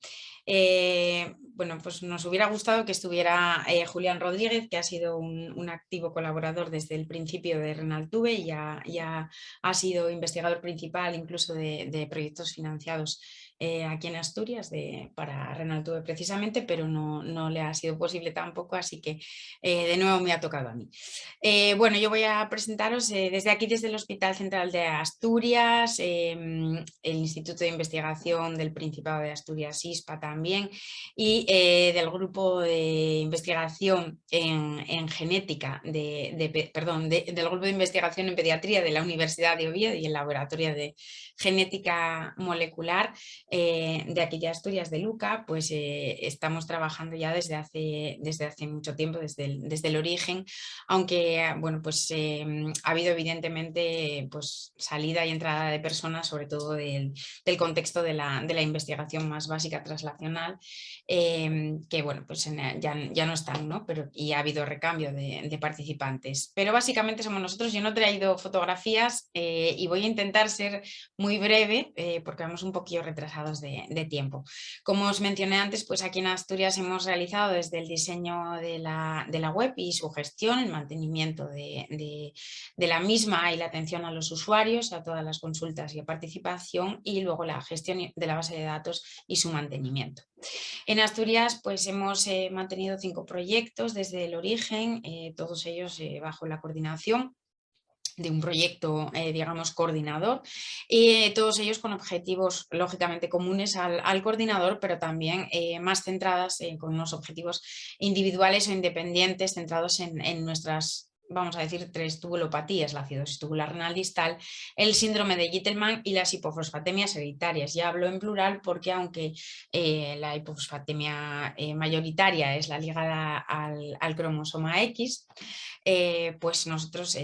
Bueno, pues nos hubiera gustado que estuviera Julián Rodríguez, que ha sido un activo colaborador desde el principio de Renaltube y ya ha sido investigador principal incluso de proyectos financiados aquí en Asturias para Renaltube precisamente, pero no le ha sido posible tampoco, así que de nuevo me ha tocado a mí. Bueno, yo voy a presentaros desde aquí, desde el Hospital Central de Asturias, el Instituto de Investigación del Principado de Asturias, ISPA también, y del grupo de investigación en genética, del grupo de investigación en pediatría de la Universidad de Oviedo y el laboratorio de genética molecular de aquí de Asturias, de Luca. Pues estamos trabajando ya desde hace mucho tiempo, desde el origen, aunque bueno, pues ha habido evidentemente pues salida y entrada de personas, sobre todo del contexto de la investigación más básica translacional, que bueno, pues ya no están, ¿no? Y ha habido recambio de participantes, pero básicamente somos nosotros. Yo no he traído fotografías y voy a intentar ser muy breve porque vamos un poquillo retrasados de tiempo. Como os mencioné antes, pues aquí en Asturias hemos realizado desde el diseño de la web y su gestión, el mantenimiento de la misma y la atención a los usuarios, a todas las consultas y a participación, y luego la gestión de la base de datos y su mantenimiento. En Asturias pues hemos mantenido 5 proyectos desde el origen, todos ellos bajo la coordinación de un proyecto, digamos, coordinador, y todos ellos con objetivos lógicamente comunes al coordinador, pero también más centradas con unos objetivos individuales o independientes, centrados en nuestras, vamos a decir, 3 tubulopatías: la acidosis tubular renal distal, el síndrome de Gitelman y las hipofosfatemias hereditarias. Ya hablo en plural porque aunque la hipofosfatemia mayoritaria es la ligada al cromosoma X, pues nosotros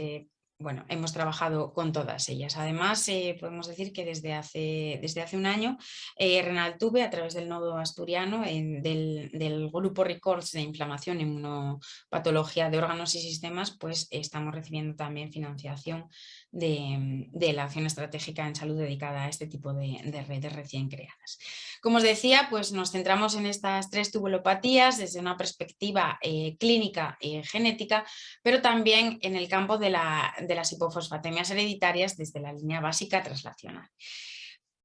bueno, hemos trabajado con todas ellas. Además, podemos decir que desde hace un año, Renaltube, a través del nodo asturiano, del grupo RECORDS de inflamación, inmunopatología de órganos y sistemas, pues estamos recibiendo también financiación de la acción estratégica en salud dedicada a este tipo de redes recién creadas. Como os decía, pues nos centramos en estas 3 tubulopatías desde una perspectiva clínica y genética, pero también en el campo de las hipofosfatemias hereditarias desde la línea básica translacional.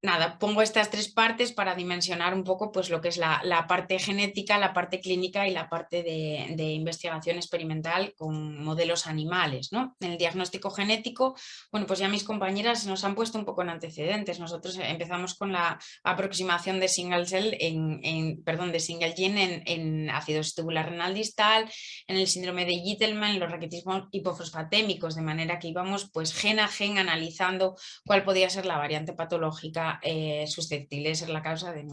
Nada, pongo estas 3 partes para dimensionar un poco pues lo que es la parte genética, la parte clínica y la parte de investigación experimental con modelos animales, ¿no? En el diagnóstico genético, bueno, pues ya mis compañeras nos han puesto un poco en antecedentes. Nosotros empezamos con la aproximación de single gene en acidosis tubular renal distal, en el síndrome de Gitelman, en los raquitismos hipofosfatémicos, de manera que íbamos pues gen a gen analizando cuál podía ser la variante patológica susceptible de ser la causa de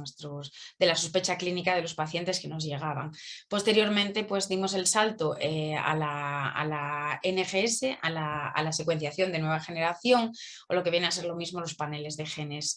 la sospecha clínica de los pacientes que nos llegaban. Posteriormente pues dimos el salto a la NGS, a la secuenciación de nueva generación, o lo que viene a ser lo mismo los paneles de genes,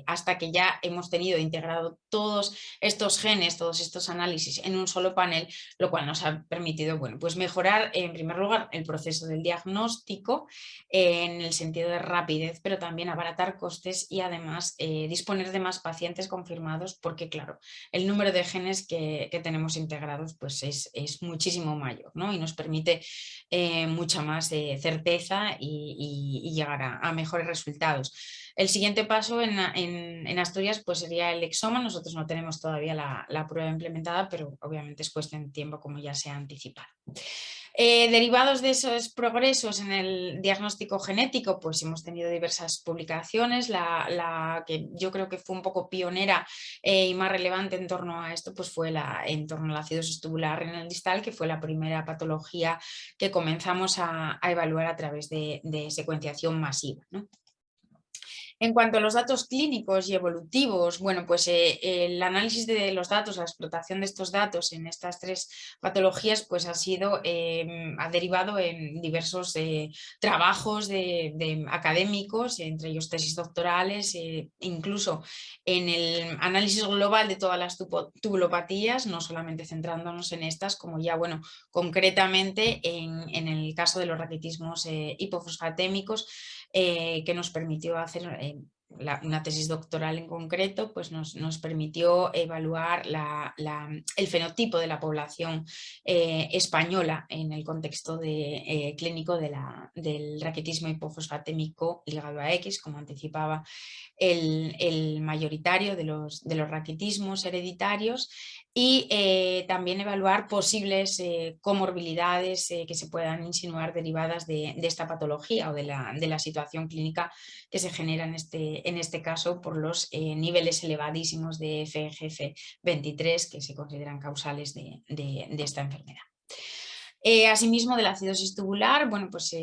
hasta que ya hemos tenido integrado todos estos genes, todos estos análisis en un solo panel, lo cual nos ha permitido, bueno, pues mejorar en primer lugar el proceso del diagnóstico en el sentido de rapidez, pero también abaratar costes y además disponer de más pacientes confirmados, porque claro, el número de genes que tenemos integrados pues es muchísimo mayor, ¿no? Y nos permite mucha más certeza y llegar a mejores resultados. El siguiente paso en Asturias pues sería el exoma. Nosotros no tenemos todavía la prueba implementada, pero obviamente es cuestión de tiempo, como ya se ha anticipado. Derivados de esos progresos en el diagnóstico genético, pues hemos tenido diversas publicaciones. La que yo creo que fue un poco pionera y más relevante en torno a esto, pues fue en torno a la acidosis tubular renal distal, que fue la primera patología que comenzamos a evaluar a través de secuenciación masiva, ¿no? En cuanto a los datos clínicos y evolutivos, bueno, pues el análisis de los datos, la explotación de estos datos en estas 3 patologías, pues ha derivado en diversos trabajos de académicos, entre ellos tesis doctorales, incluso en el análisis global de todas las tubulopatías, no solamente centrándonos en estas, como ya, bueno, concretamente en el caso de los raquitismos hipofosfatémicos, que nos permitió hacer una tesis doctoral en concreto, pues nos permitió evaluar el fenotipo de la población española en el contexto clínico del raquitismo hipofosfatémico ligado a X, como anticipaba el mayoritario de los raquitismos hereditarios, y también evaluar posibles comorbilidades que se puedan insinuar derivadas de esta patología o de la situación clínica que se genera en este caso por los niveles elevadísimos de FGF23 que se consideran causales de esta enfermedad. Asimismo, de la acidosis tubular, bueno, pues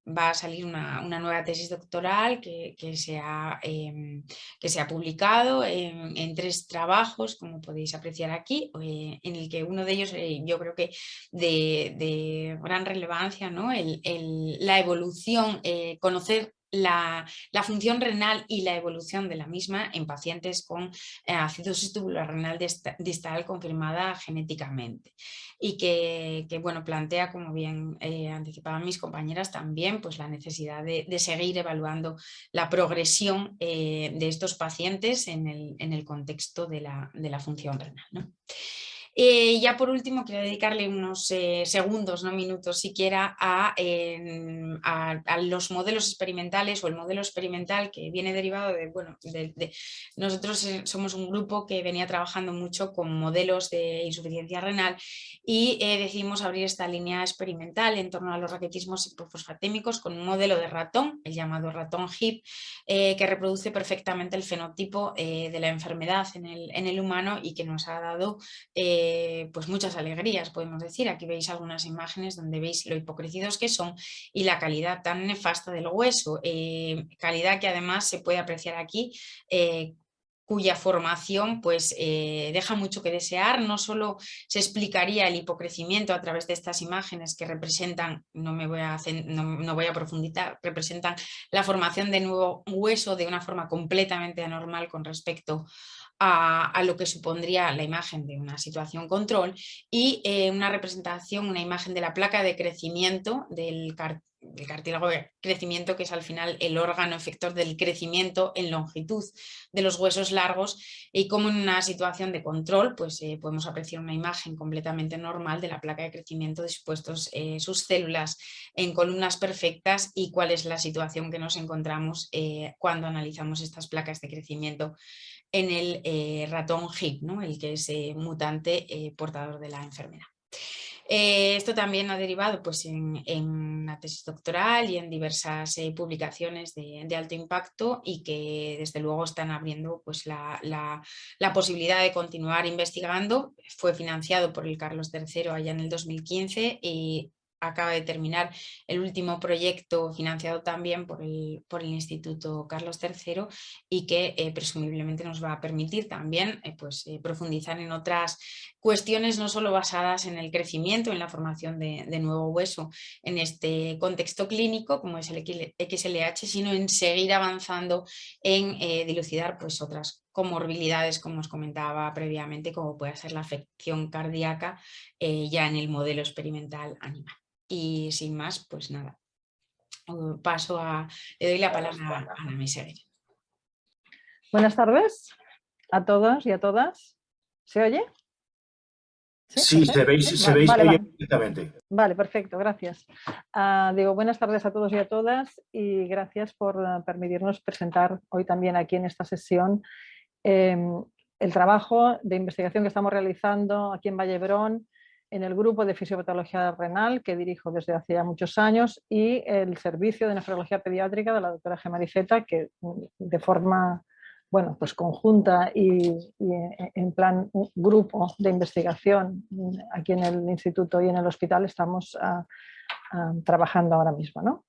va a salir una nueva tesis doctoral que se ha publicado en 3 trabajos, como podéis apreciar aquí, en el que uno de ellos yo creo que de gran relevancia, ¿no? La evolución, conocer la función renal y la evolución de la misma en pacientes con acidosis tubular renal distal confirmada genéticamente, y que bueno, plantea, como bien anticipaban mis compañeras también, pues la necesidad de seguir evaluando la progresión de estos pacientes en el contexto de la función renal, ¿no? Ya por último quiero dedicarle unos segundos, no minutos siquiera, a los modelos experimentales o el modelo experimental que viene derivado de, bueno, nosotros somos un grupo que venía trabajando mucho con modelos de insuficiencia renal y decidimos abrir esta línea experimental en torno a los raquitismos hipofosfatémicos con un modelo de ratón, el llamado ratón HIP, que reproduce perfectamente el fenotipo de la enfermedad en el humano y que nos ha dado pues muchas alegrías, podemos decir. Aquí veis algunas imágenes donde veis lo hipocrecidos que son y la calidad tan nefasta del hueso, calidad que además se puede apreciar aquí, cuya formación pues deja mucho que desear. No solo se explicaría el hipocrecimiento a través de estas imágenes que representan, no voy a profundizar, representan la formación de nuevo hueso de una forma completamente anormal con respecto a lo que supondría la imagen de una situación control, y una representación, una imagen de la placa de crecimiento del cartílago de crecimiento, que es al final el órgano efector del crecimiento en longitud de los huesos largos, y como en una situación de control pues podemos apreciar una imagen completamente normal de la placa de crecimiento dispuestos sus células en columnas perfectas, y cuál es la situación que nos encontramos cuando analizamos estas placas de crecimiento en el ratón HIP, ¿no? El que es mutante portador de la enfermedad. Esto también ha derivado pues, en una tesis doctoral y en diversas publicaciones de alto impacto, y que desde luego están abriendo pues, la posibilidad de continuar investigando. Fue financiado por el Carlos III allá en el 2015 y acaba de terminar el último proyecto financiado también por el Instituto Carlos III, y que presumiblemente nos va a permitir también profundizar en otras cuestiones no solo basadas en el crecimiento, en la formación de nuevo hueso en este contexto clínico como es el XLH, sino en seguir avanzando en dilucidar pues otras comorbilidades, como os comentaba previamente, como puede ser la afección cardíaca ya en el modelo experimental animal. Y sin más, pues nada, le doy la palabra a Ana Meseguer.
Buenas tardes a todos y a todas. ¿Se oye?
Sí, se veis
vale.
perfectamente.
Vale, perfecto, gracias. Digo, buenas tardes a todos y a todas, y gracias por permitirnos presentar hoy también aquí en esta sesión el trabajo de investigación que estamos realizando aquí en Vallebrón en el grupo de fisiopatología renal que dirijo desde hace ya muchos años, y el servicio de nefrología pediátrica de la doctora Gemma Iceta, que de forma pues conjunta y en plan grupo de investigación aquí en el instituto y en el hospital estamos trabajando ahora mismo, ¿no?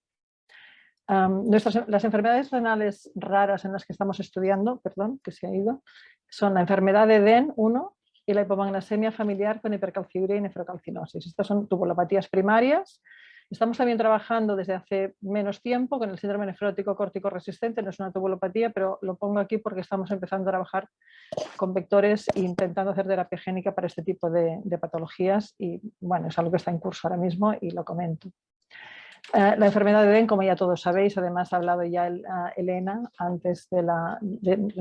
Las enfermedades renales raras en las que estamos estudiando, perdón, que se ha ido, son la enfermedad de DEN 1 y la hipomagnesemia familiar con hipercalciuria y nefrocalcinosis. Estas son tubulopatías primarias. Estamos también trabajando desde hace menos tiempo con el síndrome nefrótico córtico resistente, no es una tubulopatía, pero lo pongo aquí porque estamos empezando a trabajar con vectores e intentando hacer terapia génica para este tipo de patologías, y bueno, es algo que está en curso ahora mismo y lo comento. La enfermedad de Eden, como ya todos sabéis, además ha hablado ya Elena antes de la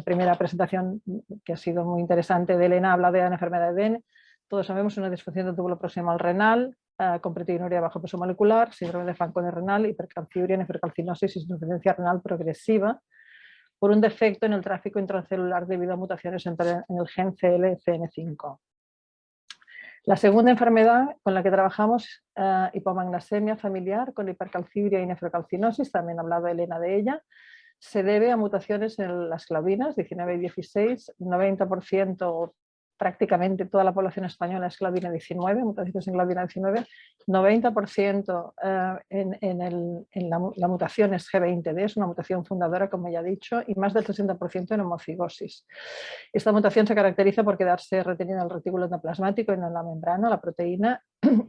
primera presentación, que ha sido muy interesante, de Elena, ha hablado de la enfermedad de Eden. Todos sabemos una disfunción del túbulo proximal renal, con proteinuria bajo peso molecular, síndrome de Fanconi renal, hipercalciuria, nefrocalcinosis y insuficiencia renal progresiva por un defecto en el tráfico intracelular debido a mutaciones en el gen CLCN5. La segunda enfermedad con la que trabajamos, hipomagnesemia familiar con hipercalciuria y nefrocalcinosis, también ha hablado Elena de ella, se debe a mutaciones en las clavinas 19 y 16, 90%, prácticamente toda la población española es clavina 19, mutaciones en clavina 19, 90% en la mutación es G20D, es una mutación fundadora, como ya he dicho, y más del 60% en homocigosis. Esta mutación se caracteriza por quedarse retenida en el retículo endoplasmático y no en la membrana, la proteína,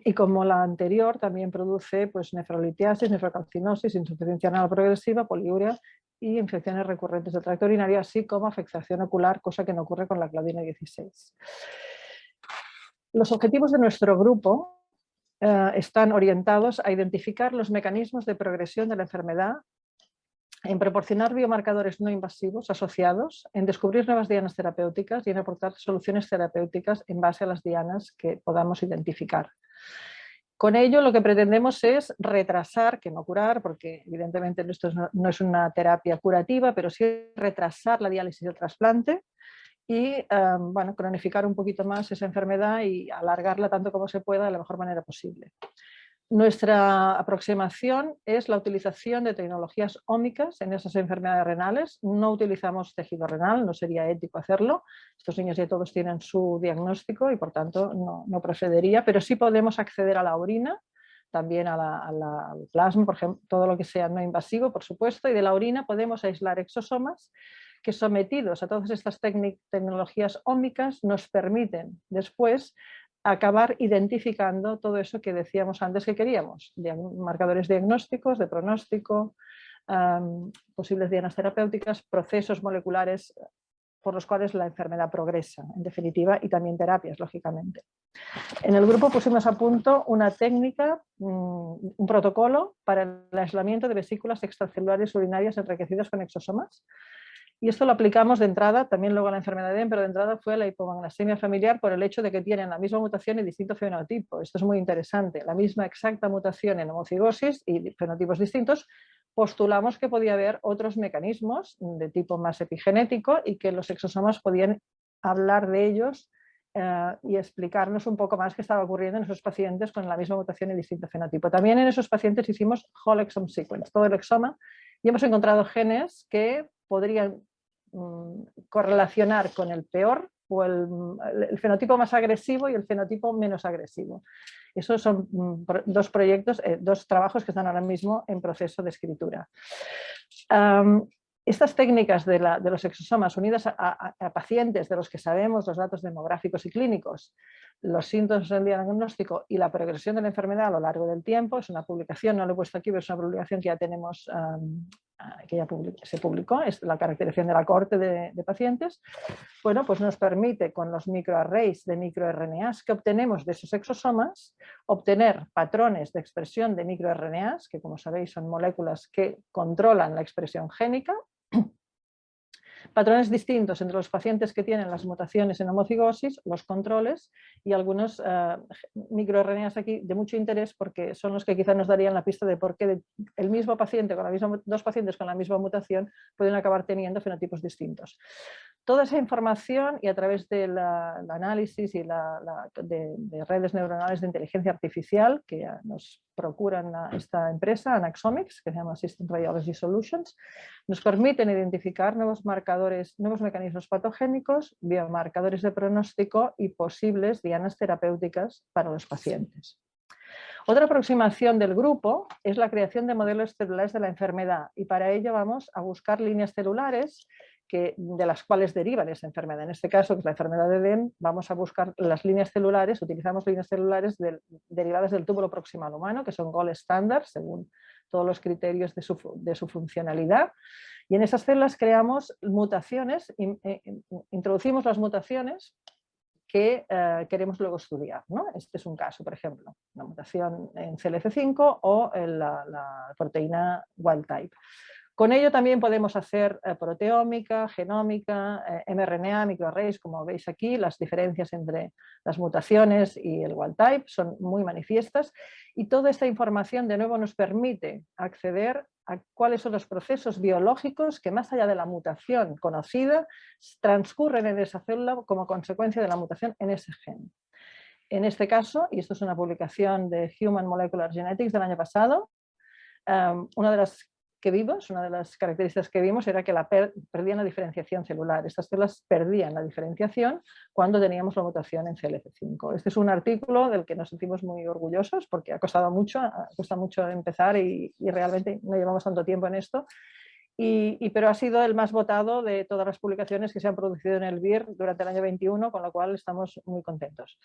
y como la anterior también produce pues, nefrolitiasis, nefrocalcinosis, insuficiencia renal progresiva, poliuria y infecciones recurrentes del tracto urinario, así como afectación ocular, cosa que no ocurre con la clavina 16. Los objetivos de nuestro grupo están orientados a identificar los mecanismos de progresión de la enfermedad, en proporcionar biomarcadores no invasivos asociados, en descubrir nuevas dianas terapéuticas y en aportar soluciones terapéuticas en base a las dianas que podamos identificar. Con ello lo que pretendemos es retrasar, que no curar, porque evidentemente esto no es una terapia curativa, pero sí retrasar la diálisis del trasplante y bueno, cronificar un poquito más esa enfermedad y alargarla tanto como se pueda de la mejor manera posible. Nuestra aproximación es la utilización de tecnologías ómicas en esas enfermedades renales. No utilizamos tejido renal, no sería ético hacerlo. Estos niños ya todos tienen su diagnóstico y por tanto no procedería, pero sí podemos acceder a la orina, también al plasma, por ejemplo, todo lo que sea no invasivo, por supuesto, y de la orina podemos aislar exosomas que sometidos a todas estas tecnologías ómicas nos permiten después acabar identificando todo eso que decíamos antes que queríamos, marcadores diagnósticos, de pronóstico, posibles dianas terapéuticas, procesos moleculares por los cuales la enfermedad progresa, en definitiva, y también terapias, lógicamente. En el grupo pusimos a punto una técnica, un protocolo para el aislamiento de vesículas extracelulares urinarias enriquecidas con exosomas. Y esto lo aplicamos de entrada, también luego a la enfermedad de Eden, pero de entrada fue la hipomagnesemia familiar por el hecho de que tienen la misma mutación y distinto fenotipo. Esto es muy interesante. La misma exacta mutación en homocigosis y fenotipos distintos, postulamos que podía haber otros mecanismos de tipo más epigenético y que los exosomas podían hablar de ellos y explicarnos un poco más qué estaba ocurriendo en esos pacientes con la misma mutación y distinto fenotipo. También en esos pacientes hicimos whole exome sequence, todo el exoma, y hemos encontrado genes que podrían correlacionar con el peor o el fenotipo más agresivo y el fenotipo menos agresivo. Esos son dos proyectos, dos trabajos que están ahora mismo en proceso de escritura. Estas técnicas de los exosomas unidas a pacientes de los que sabemos los datos demográficos y clínicos, los síntomas del diagnóstico y la progresión de la enfermedad a lo largo del tiempo, es una publicación, no lo he puesto aquí, pero es una publicación que ya tenemos, que ya se publicó, es la caracterización de la cohorte de pacientes. Bueno, pues nos permite con los microarrays de microRNAs que obtenemos de esos exosomas, obtener patrones de expresión de microRNAs, que como sabéis son moléculas que controlan la expresión génica, patrones distintos entre los pacientes que tienen las mutaciones en homocigosis, los controles y algunos microRNAs aquí de mucho interés porque son los que quizás nos darían la pista de por qué el mismo paciente con dos pacientes con la misma mutación pueden acabar teniendo fenotipos distintos. Toda esa información y a través del análisis y de redes neuronales de inteligencia artificial que nos procuran esta empresa, Anaxomics, que se llama System Radiology Solutions, nos permiten identificar nuevos marcadores, nuevos mecanismos patogénicos, biomarcadores de pronóstico y posibles dianas terapéuticas para los pacientes. Otra aproximación del grupo es la creación de modelos celulares de la enfermedad y para ello vamos a buscar líneas celulares de las cuales derivan esa enfermedad. En este caso, que es la enfermedad de Eden, vamos a buscar las líneas celulares, utilizamos líneas celulares derivadas del túbulo proximal humano, que son gold standard, según todos los criterios de su funcionalidad. Y en esas células creamos mutaciones, introducimos las mutaciones que queremos luego estudiar, ¿no? Este es un caso, por ejemplo, una mutación en CLF5 o en la proteína wild type. Con ello también podemos hacer proteómica, genómica, mRNA, microarrays, como veis aquí, las diferencias entre las mutaciones y el wild type son muy manifiestas y toda esta información de nuevo nos permite acceder a cuáles son los procesos biológicos que más allá de la mutación conocida transcurren en esa célula como consecuencia de la mutación en ese gen. En este caso, y esto es una publicación de Human Molecular Genetics del año pasado, una de las características que vimos era que perdían la diferenciación celular. Estas células perdían la diferenciación cuando teníamos la mutación en CLF5. Este es un artículo del que nos sentimos muy orgullosos porque cuesta mucho empezar y realmente no llevamos tanto tiempo en esto. Pero ha sido el más votado de todas las publicaciones que se han producido en el VIR durante el año 21, con lo cual estamos muy contentos.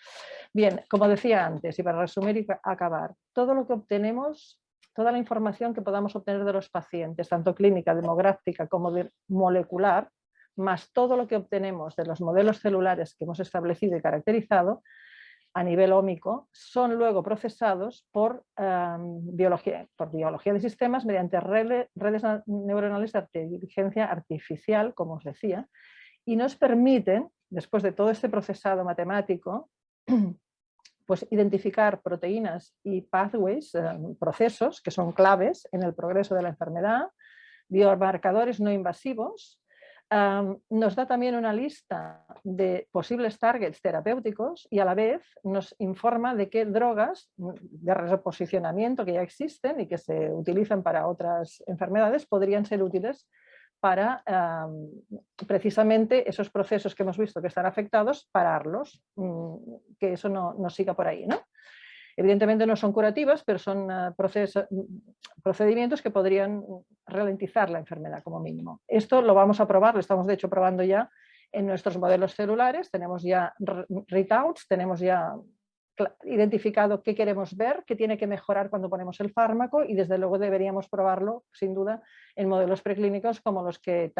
Bien, como decía antes, y para resumir y acabar, todo lo que obtenemos, toda la información que podamos obtener de los pacientes, tanto clínica, demográfica como molecular, más todo lo que obtenemos de los modelos celulares que hemos establecido y caracterizado a nivel ómico, son luego procesados por biología de sistemas mediante redes neuronales de inteligencia artificial, como os decía, y nos permiten, después de todo este procesado matemático, pues identificar proteínas y pathways, procesos que son claves en el progreso de la enfermedad, biomarcadores no invasivos. Nos da también una lista de posibles targets terapéuticos y a la vez nos informa de qué drogas de reposicionamiento que ya existen y que se utilizan para otras enfermedades podrían ser útiles para precisamente esos procesos que hemos visto que están afectados, pararlos, que eso no siga por ahí, ¿no? Evidentemente no son curativas, pero son procedimientos que podrían ralentizar la enfermedad como mínimo. Esto lo vamos a probar, lo estamos de hecho probando ya en nuestros modelos celulares, tenemos ya readouts, tenemos ya identificado qué queremos ver, qué tiene que mejorar cuando ponemos el fármaco y desde luego deberíamos probarlo sin duda en modelos preclínicos como los que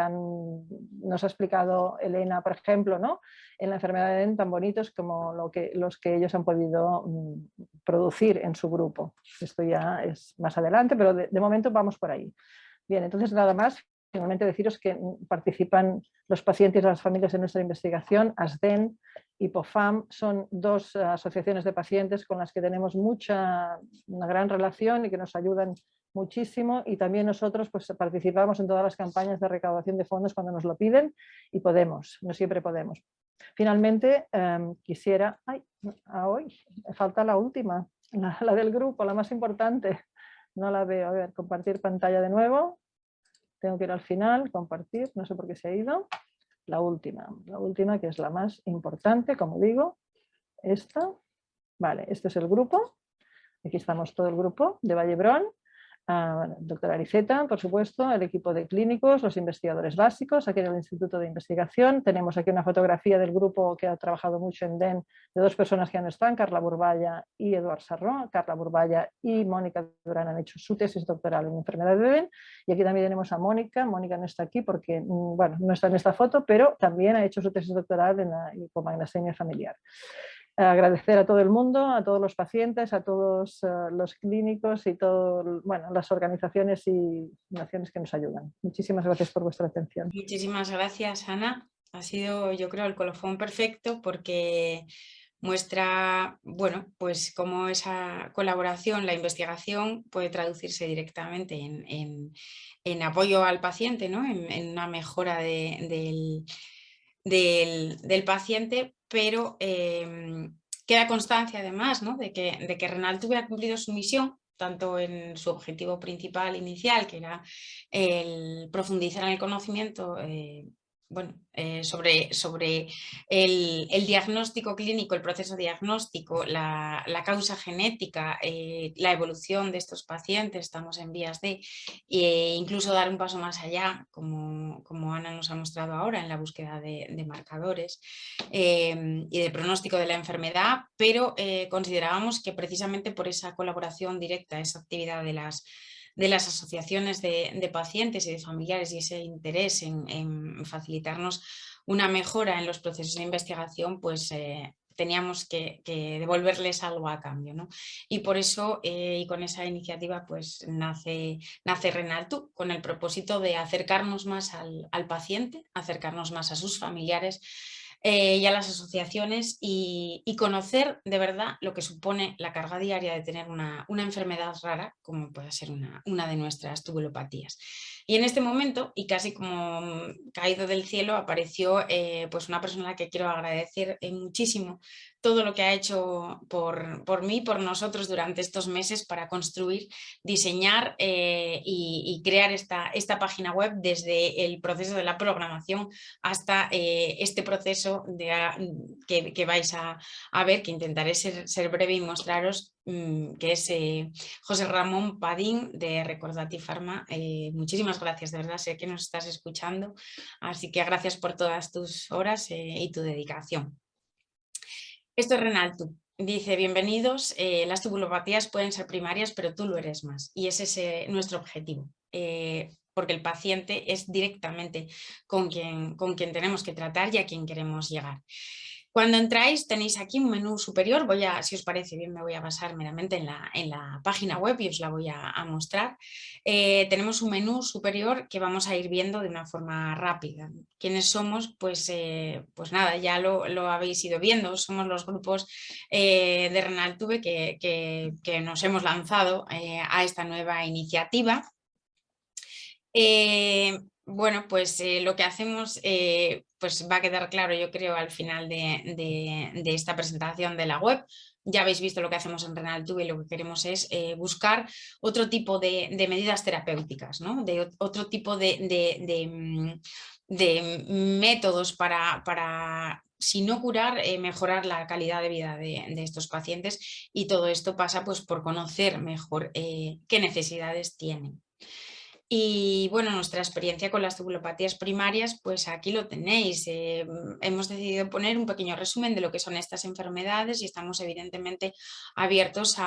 nos ha explicado Elena, por ejemplo, ¿no? En la enfermedad de Eden, tan bonitos como los que ellos han podido producir en su grupo. Esto ya es más adelante, pero de momento vamos por ahí. Bien, entonces nada más. Finalmente deciros que participan los pacientes y las familias en nuestra investigación. ASDEN y POFAM son dos asociaciones de pacientes con las que tenemos una gran relación y que nos ayudan muchísimo, y también nosotros pues, participamos en todas las campañas de recaudación de fondos cuando nos lo piden y podemos, no siempre podemos. Finalmente quisiera, hoy falta la última, la del grupo, la más importante, no la veo, a ver, compartir pantalla de nuevo. Tengo que ir al final, compartir, no sé por qué se ha ido. La última que es la más importante, como digo, esta. Vale, este es el grupo. Aquí estamos todo el grupo de Vallebrón. Doctora Ariceta, por supuesto, el equipo de clínicos, los investigadores básicos, aquí en el Instituto de Investigación. Tenemos aquí una fotografía del grupo que ha trabajado mucho en DEN, de dos personas que ya no están, Carla Burballa y Eduard Sarró. Carla Burballa y Mónica Durán han hecho su tesis doctoral en enfermedad de DEN. Y aquí también tenemos a Mónica. Mónica no está aquí porque, bueno, no está en esta foto, pero también ha hecho su tesis doctoral en la hipomagnesemia familiar. Agradecer a todo el mundo, a todos los pacientes, a todos los clínicos y las organizaciones y naciones que nos ayudan. Muchísimas gracias por vuestra atención.
Muchísimas gracias, Ana. Ha sido, yo creo, el colofón perfecto porque muestra, bueno, pues cómo esa colaboración, la investigación puede traducirse directamente en apoyo al paciente, ¿no? En una mejora del paciente, pero queda constancia además, ¿no? de que Renaltube ha cumplido su misión, tanto en su objetivo principal inicial, que era el profundizar en el conocimiento sobre el diagnóstico clínico, el proceso diagnóstico, la causa genética, la evolución de estos pacientes, estamos en vías de incluso dar un paso más allá, como Ana nos ha mostrado ahora en la búsqueda de marcadores y de pronóstico de la enfermedad, pero considerábamos que precisamente por esa colaboración directa, esa actividad de las asociaciones de pacientes y de familiares y ese interés en facilitarnos una mejora en los procesos de investigación, pues teníamos que devolverles algo a cambio, ¿no? Y por eso, y con esa iniciativa, pues nace RENALTU, con el propósito de acercarnos más al paciente, acercarnos más a sus familiares y a las asociaciones y conocer de verdad lo que supone la carga diaria de tener una enfermedad rara, como puede ser una de nuestras tubulopatías. Y en este momento, y casi como caído del cielo, apareció pues una persona a la que quiero agradecer muchísimo todo lo que ha hecho por mí, por nosotros durante estos meses para construir, diseñar y crear esta página web, desde el proceso de la programación hasta este proceso que vais a ver, que intentaré ser breve y mostraros, que es José Ramón Padín de Recordati Pharma. Muchísimas gracias, de verdad, sé que nos estás escuchando, así que gracias por todas tus horas y tu dedicación. Esto es RENALTU. Dice: bienvenidos, las tubulopatías pueden ser primarias, pero tú lo eres más. Y ese es nuestro objetivo, porque el paciente es directamente con quien tenemos que tratar y a quien queremos llegar. Cuando entráis tenéis aquí un menú superior, si os parece bien me voy a basar meramente en la página web y os la voy a mostrar. Tenemos un menú superior que vamos a ir viendo de una forma rápida. ¿Quiénes somos? Pues nada, ya lo habéis ido viendo, somos los grupos de RENALTUVE que nos hemos lanzado a esta nueva iniciativa. Bueno, pues lo que hacemos pues va a quedar claro, yo creo, al final de esta presentación de la web. Ya habéis visto lo que hacemos en RENALTUVE y lo que queremos es buscar otro tipo de medidas terapéuticas, ¿no? Otro tipo de métodos para si no curar, mejorar la calidad de vida de estos pacientes, y todo esto pasa pues por conocer mejor qué necesidades tienen. Y bueno, nuestra experiencia con las tubulopatías primarias, pues aquí lo tenéis. Hemos decidido poner un pequeño resumen de lo que son estas enfermedades y estamos evidentemente abiertos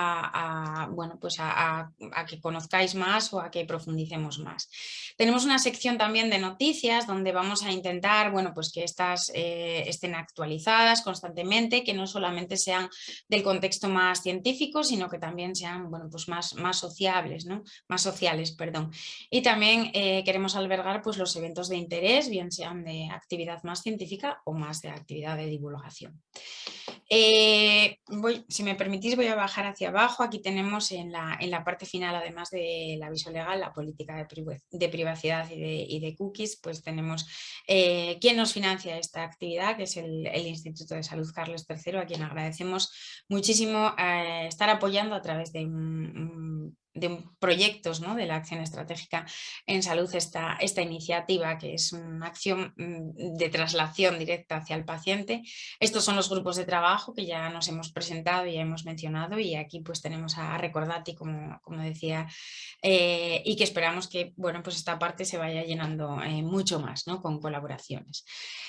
bueno, pues a que conozcáis más o a que profundicemos más. Tenemos una sección también de noticias donde vamos a intentar, bueno, pues que estas estén actualizadas constantemente, que no solamente sean del contexto más científico, sino que también sean, bueno, pues más sociables, ¿no? Más sociales, perdón. Y también queremos albergar pues los eventos de interés, bien sean de actividad más científica o más de actividad de divulgación. Si me permitís, voy a bajar hacia abajo. Aquí tenemos en la parte final, además del aviso legal, la política de privacidad y de cookies, pues tenemos quién nos financia esta actividad, que es el Instituto de Salud Carlos III, a quien agradecemos muchísimo estar apoyando a través de proyectos, ¿no?, de la acción estratégica en salud esta iniciativa, que es una acción de traslación directa hacia el paciente. Estos son los grupos de trabajo que ya nos hemos presentado y ya hemos mencionado, y aquí pues tenemos a Recordati, como decía, y que esperamos que, bueno, pues esta parte se vaya llenando mucho más, ¿no?, con colaboraciones.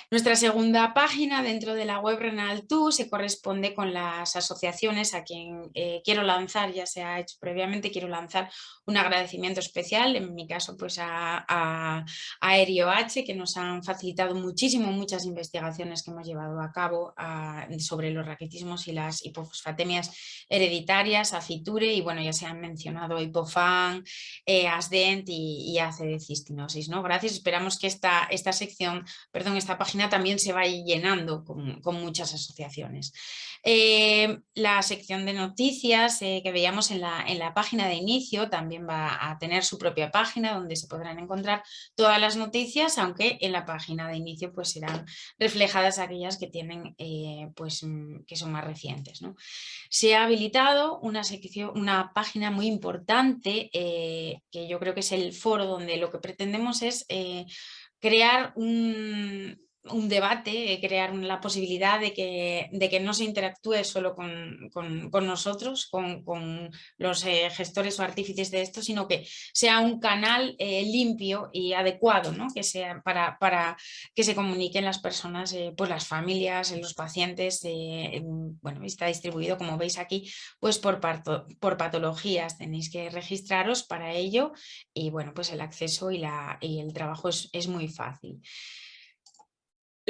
Nuestra segunda página dentro de la web RENALTU se corresponde con las asociaciones a quien quiero lanzar, ya se ha hecho previamente, quiero lanzar un agradecimiento especial, en mi caso pues a ERIOH, que nos han facilitado muchísimo muchas investigaciones que hemos llevado a cabo sobre los raquitismos y las hipofosfatemias hereditarias, a FITURE, y bueno, ya se han mencionado HIPOFAN, ASDENT y ACD-cistinosis, ¿no? Gracias, esperamos que esta página también se vaya llenando con muchas asociaciones. La sección de noticias que veíamos en la página de inicio también va a tener su propia página donde se podrán encontrar todas las noticias, aunque en la página de inicio pues serán reflejadas aquellas que tienen que son más recientes, ¿no? Se ha habilitado una página muy importante que yo creo que es el foro, donde lo que pretendemos es crear un debate, crear la posibilidad de que no se interactúe solo con nosotros, con los gestores o artífices de esto, sino que sea un canal limpio y adecuado, ¿no?, que sea para que se comuniquen las personas, pues las familias, los pacientes. Bueno, está distribuido, como veis aquí, pues por patologías. Tenéis que registraros para ello y bueno, pues el acceso y el trabajo es muy fácil.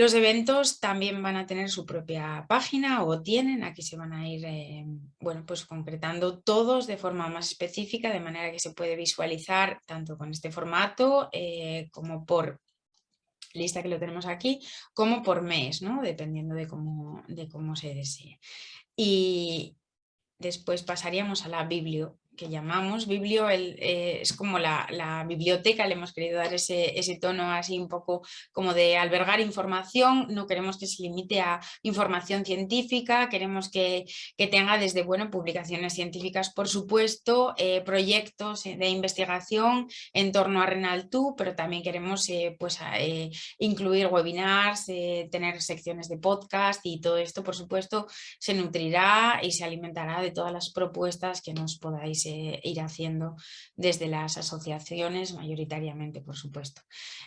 Los eventos también van a tener su propia página o tienen, aquí se van a ir bueno, pues concretando todos de forma más específica, de manera que se puede visualizar tanto con este formato como por lista, que lo tenemos aquí, como por mes, ¿no? Dependiendo de cómo se desee. Y después pasaríamos a la biblio, que llamamos biblio, es como la biblioteca, le hemos querido dar ese tono así un poco como de albergar información. No queremos que se limite a información científica, queremos que tenga desde, bueno, publicaciones científicas, por supuesto, proyectos de investigación en torno a Renal2, pero también queremos pues, incluir webinars, tener secciones de podcast, y todo esto, por supuesto, se nutrirá y se alimentará de todas las propuestas que nos podáis ir haciendo desde las asociaciones, mayoritariamente, por supuesto.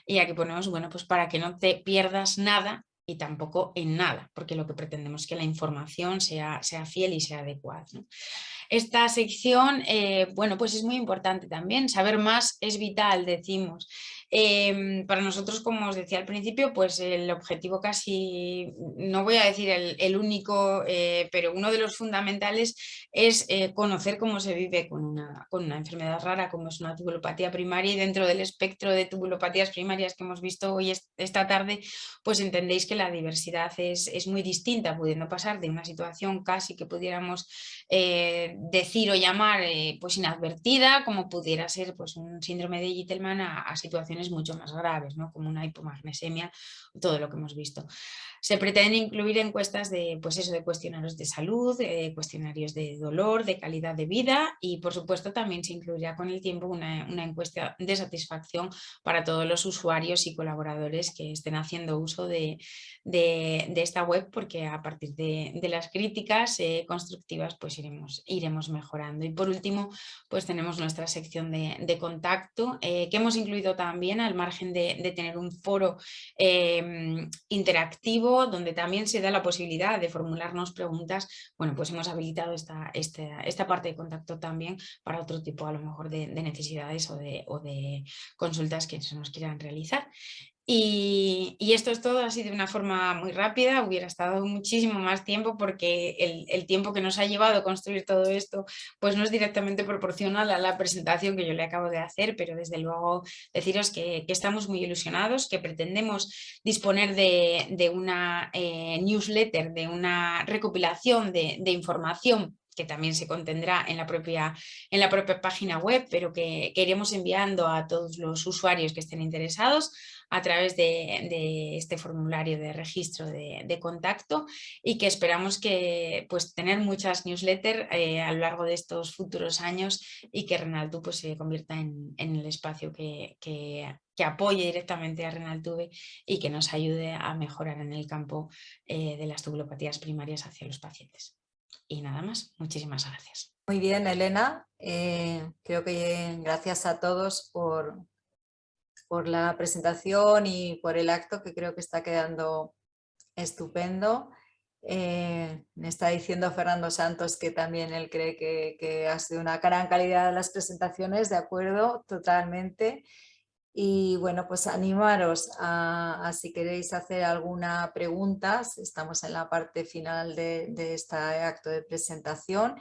Y aquí ponemos, bueno, pues para que no te pierdas nada y tampoco en nada, porque lo que pretendemos es que la información sea fiel y sea adecuada, ¿no? Esta sección, bueno, pues es muy importante también, saber más es vital, decimos. Para nosotros, como os decía al principio, pues el objetivo casi, no voy a decir el único, pero uno de los fundamentales es conocer cómo se vive con una enfermedad rara como es una tubulopatía primaria, y dentro del espectro de tubulopatías primarias que hemos visto hoy esta tarde, pues entendéis que la diversidad es muy distinta, pudiendo pasar de una situación casi que pudiéramos decir o llamar pues inadvertida, como pudiera ser pues un síndrome de Gitelman, a situaciones mucho más graves, ¿no? Como una hipomagnesemia, todo lo que hemos visto. Se pretenden incluir encuestas de, pues eso, de cuestionarios de salud, cuestionarios de dolor, de calidad de vida, y por supuesto también se incluirá con el tiempo una encuesta de satisfacción para todos los usuarios y colaboradores que estén haciendo uso de esta web, porque a partir de las críticas constructivas pues iremos mejorando. Y por último, pues tenemos nuestra sección de contacto, que hemos incluido también, al margen de tener un foro interactivo donde también se da la posibilidad de formularnos preguntas. Bueno, pues hemos habilitado esta parte de contacto también para otro tipo, a lo mejor, de necesidades o de consultas que se nos quieran realizar. Y esto es todo así de una forma muy rápida. Hubiera estado muchísimo más tiempo, porque el tiempo que nos ha llevado construir todo esto pues no es directamente proporcional a la presentación que yo le acabo de hacer, pero desde luego deciros que estamos muy ilusionados, que pretendemos disponer de una newsletter, de una recopilación de información que también se contendrá en la propia página web, pero que iremos enviando a todos los usuarios que estén interesados a través de este formulario de registro de contacto, y que esperamos que pues tener muchas newsletters a lo largo de estos futuros años, y que Renal2 pues se convierta en el espacio que apoye directamente a Renal2 y que nos ayude a mejorar en el campo de las tubulopatías primarias hacia los pacientes. Y nada más, muchísimas gracias.
Muy bien, Elena. Creo que gracias a todos por la presentación y por el acto, que creo que está quedando estupendo. Me está diciendo Fernando Santos que también él cree que ha sido una gran calidad de las presentaciones, de acuerdo, totalmente. Y bueno, pues animaros a si queréis hacer alguna pregunta, estamos en la parte final de este acto de presentación.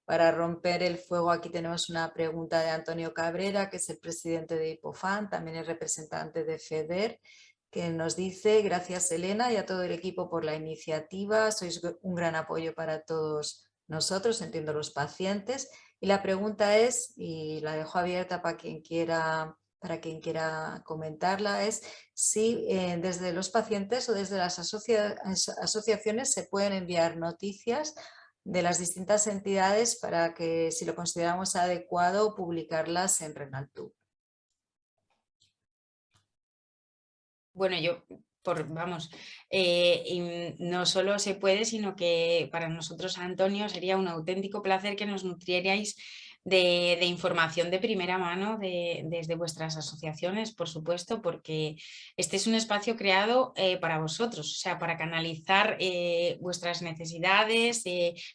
Para romper el fuego, aquí tenemos una pregunta de Antonio Cabrera, que es el presidente de Hipofan, también es representante de FEDER, que nos dice: gracias Elena y a todo el equipo por la iniciativa, sois un gran apoyo para todos nosotros, entiendo los pacientes. Y la pregunta es, y la dejo abierta para quien quiera comentarla, es si desde los pacientes o desde las asociaciones se pueden enviar noticias de las distintas entidades para que, si lo consideramos adecuado, publicarlas en Renal2.
Bueno, y no solo se puede, sino que para nosotros, Antonio, sería un auténtico placer que nos nutrierais de información de primera mano desde vuestras asociaciones, por supuesto, porque este es un espacio creado para vosotros, o sea, para canalizar vuestras necesidades,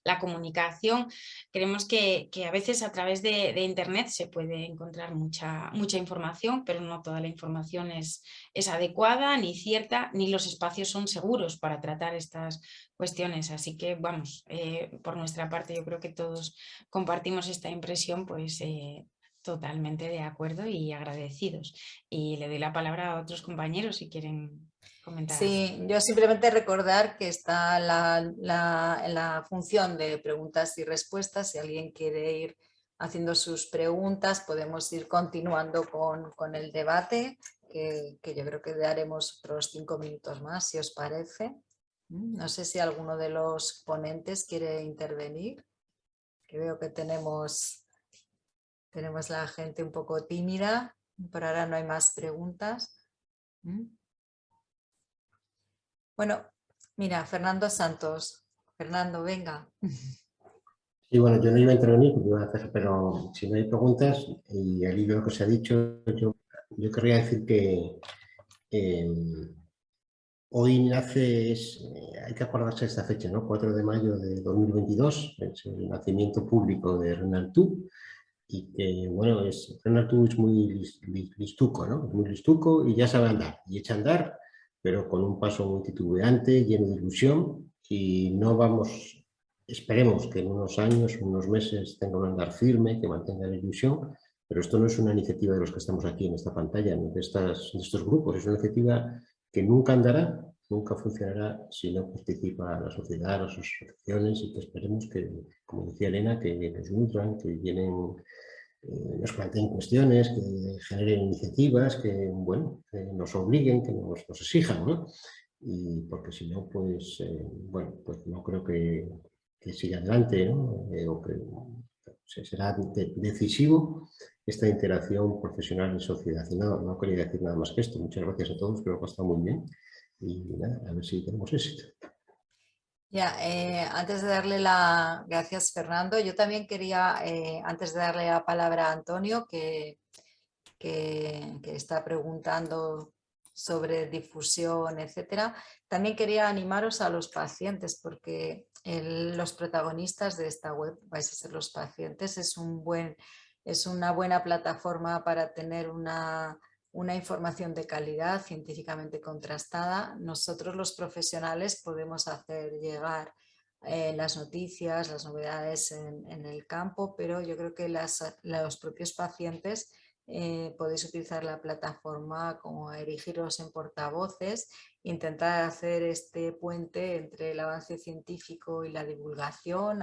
la comunicación. Creemos que a veces a través de Internet se puede encontrar mucha información, pero no toda la información es adecuada, ni cierta, ni los espacios son seguros para tratar estas cuestiones. Así que, vamos, por nuestra parte yo creo que todos compartimos esta impresión, pues totalmente de acuerdo y agradecidos. Y le doy la palabra a otros compañeros si quieren comentar.
Sí, yo simplemente recordar que está la función de preguntas y respuestas. Si alguien quiere ir haciendo sus preguntas, podemos ir continuando con el debate, que yo creo que daremos otros 5 minutos más, si os parece. No sé si alguno de los ponentes quiere intervenir, que veo que tenemos la gente un poco tímida. Por ahora no hay más preguntas. Bueno, mira, Fernando Santos. Fernando, venga.
Sí, bueno, yo no iba a intervenir, pero si no hay preguntas, y al hilo de lo que se ha dicho, yo querría decir que hoy nace, hay que acordarse de esta fecha, ¿no? 4 de mayo de 2022, es el nacimiento público de Renaltú, y que, bueno, Renaltú es muy listuco, ¿no? Es muy listuco y ya sabe andar, y echa a andar, pero con un paso muy titubeante, lleno de ilusión, y no vamos, esperemos que en unos años, unos meses tenga un andar firme, que mantenga la ilusión, pero esto no es una iniciativa de los que estamos aquí en esta pantalla, ¿no? de estos grupos, es una iniciativa que nunca andará, nunca funcionará si no participa la sociedad, las asociaciones, y que esperemos que, como decía Elena, que nos nutran, que nos planteen cuestiones, que generen iniciativas, que, bueno, que nos obliguen, que nos exijan, ¿no? Y porque si no, pues, bueno, pues no creo que siga adelante, ¿no? O que será decisivo esta interacción profesional y sociedad. Y no quería decir nada más que esto. Muchas gracias a todos, creo que ha estado muy bien. Y nada, a ver si tenemos éxito.
Ya, antes de darle gracias Fernando, yo también quería, antes de darle la palabra a Antonio, que está preguntando sobre difusión, etcétera, también quería animaros a los pacientes, porque los protagonistas de esta web vais a ser los pacientes. Es una buena plataforma para tener una información de calidad, científicamente contrastada. Nosotros los profesionales podemos hacer llegar las noticias, las novedades en el campo, pero yo creo que los propios pacientes podéis utilizar la plataforma como erigiros en portavoces, intentar hacer este puente entre el avance científico y la divulgación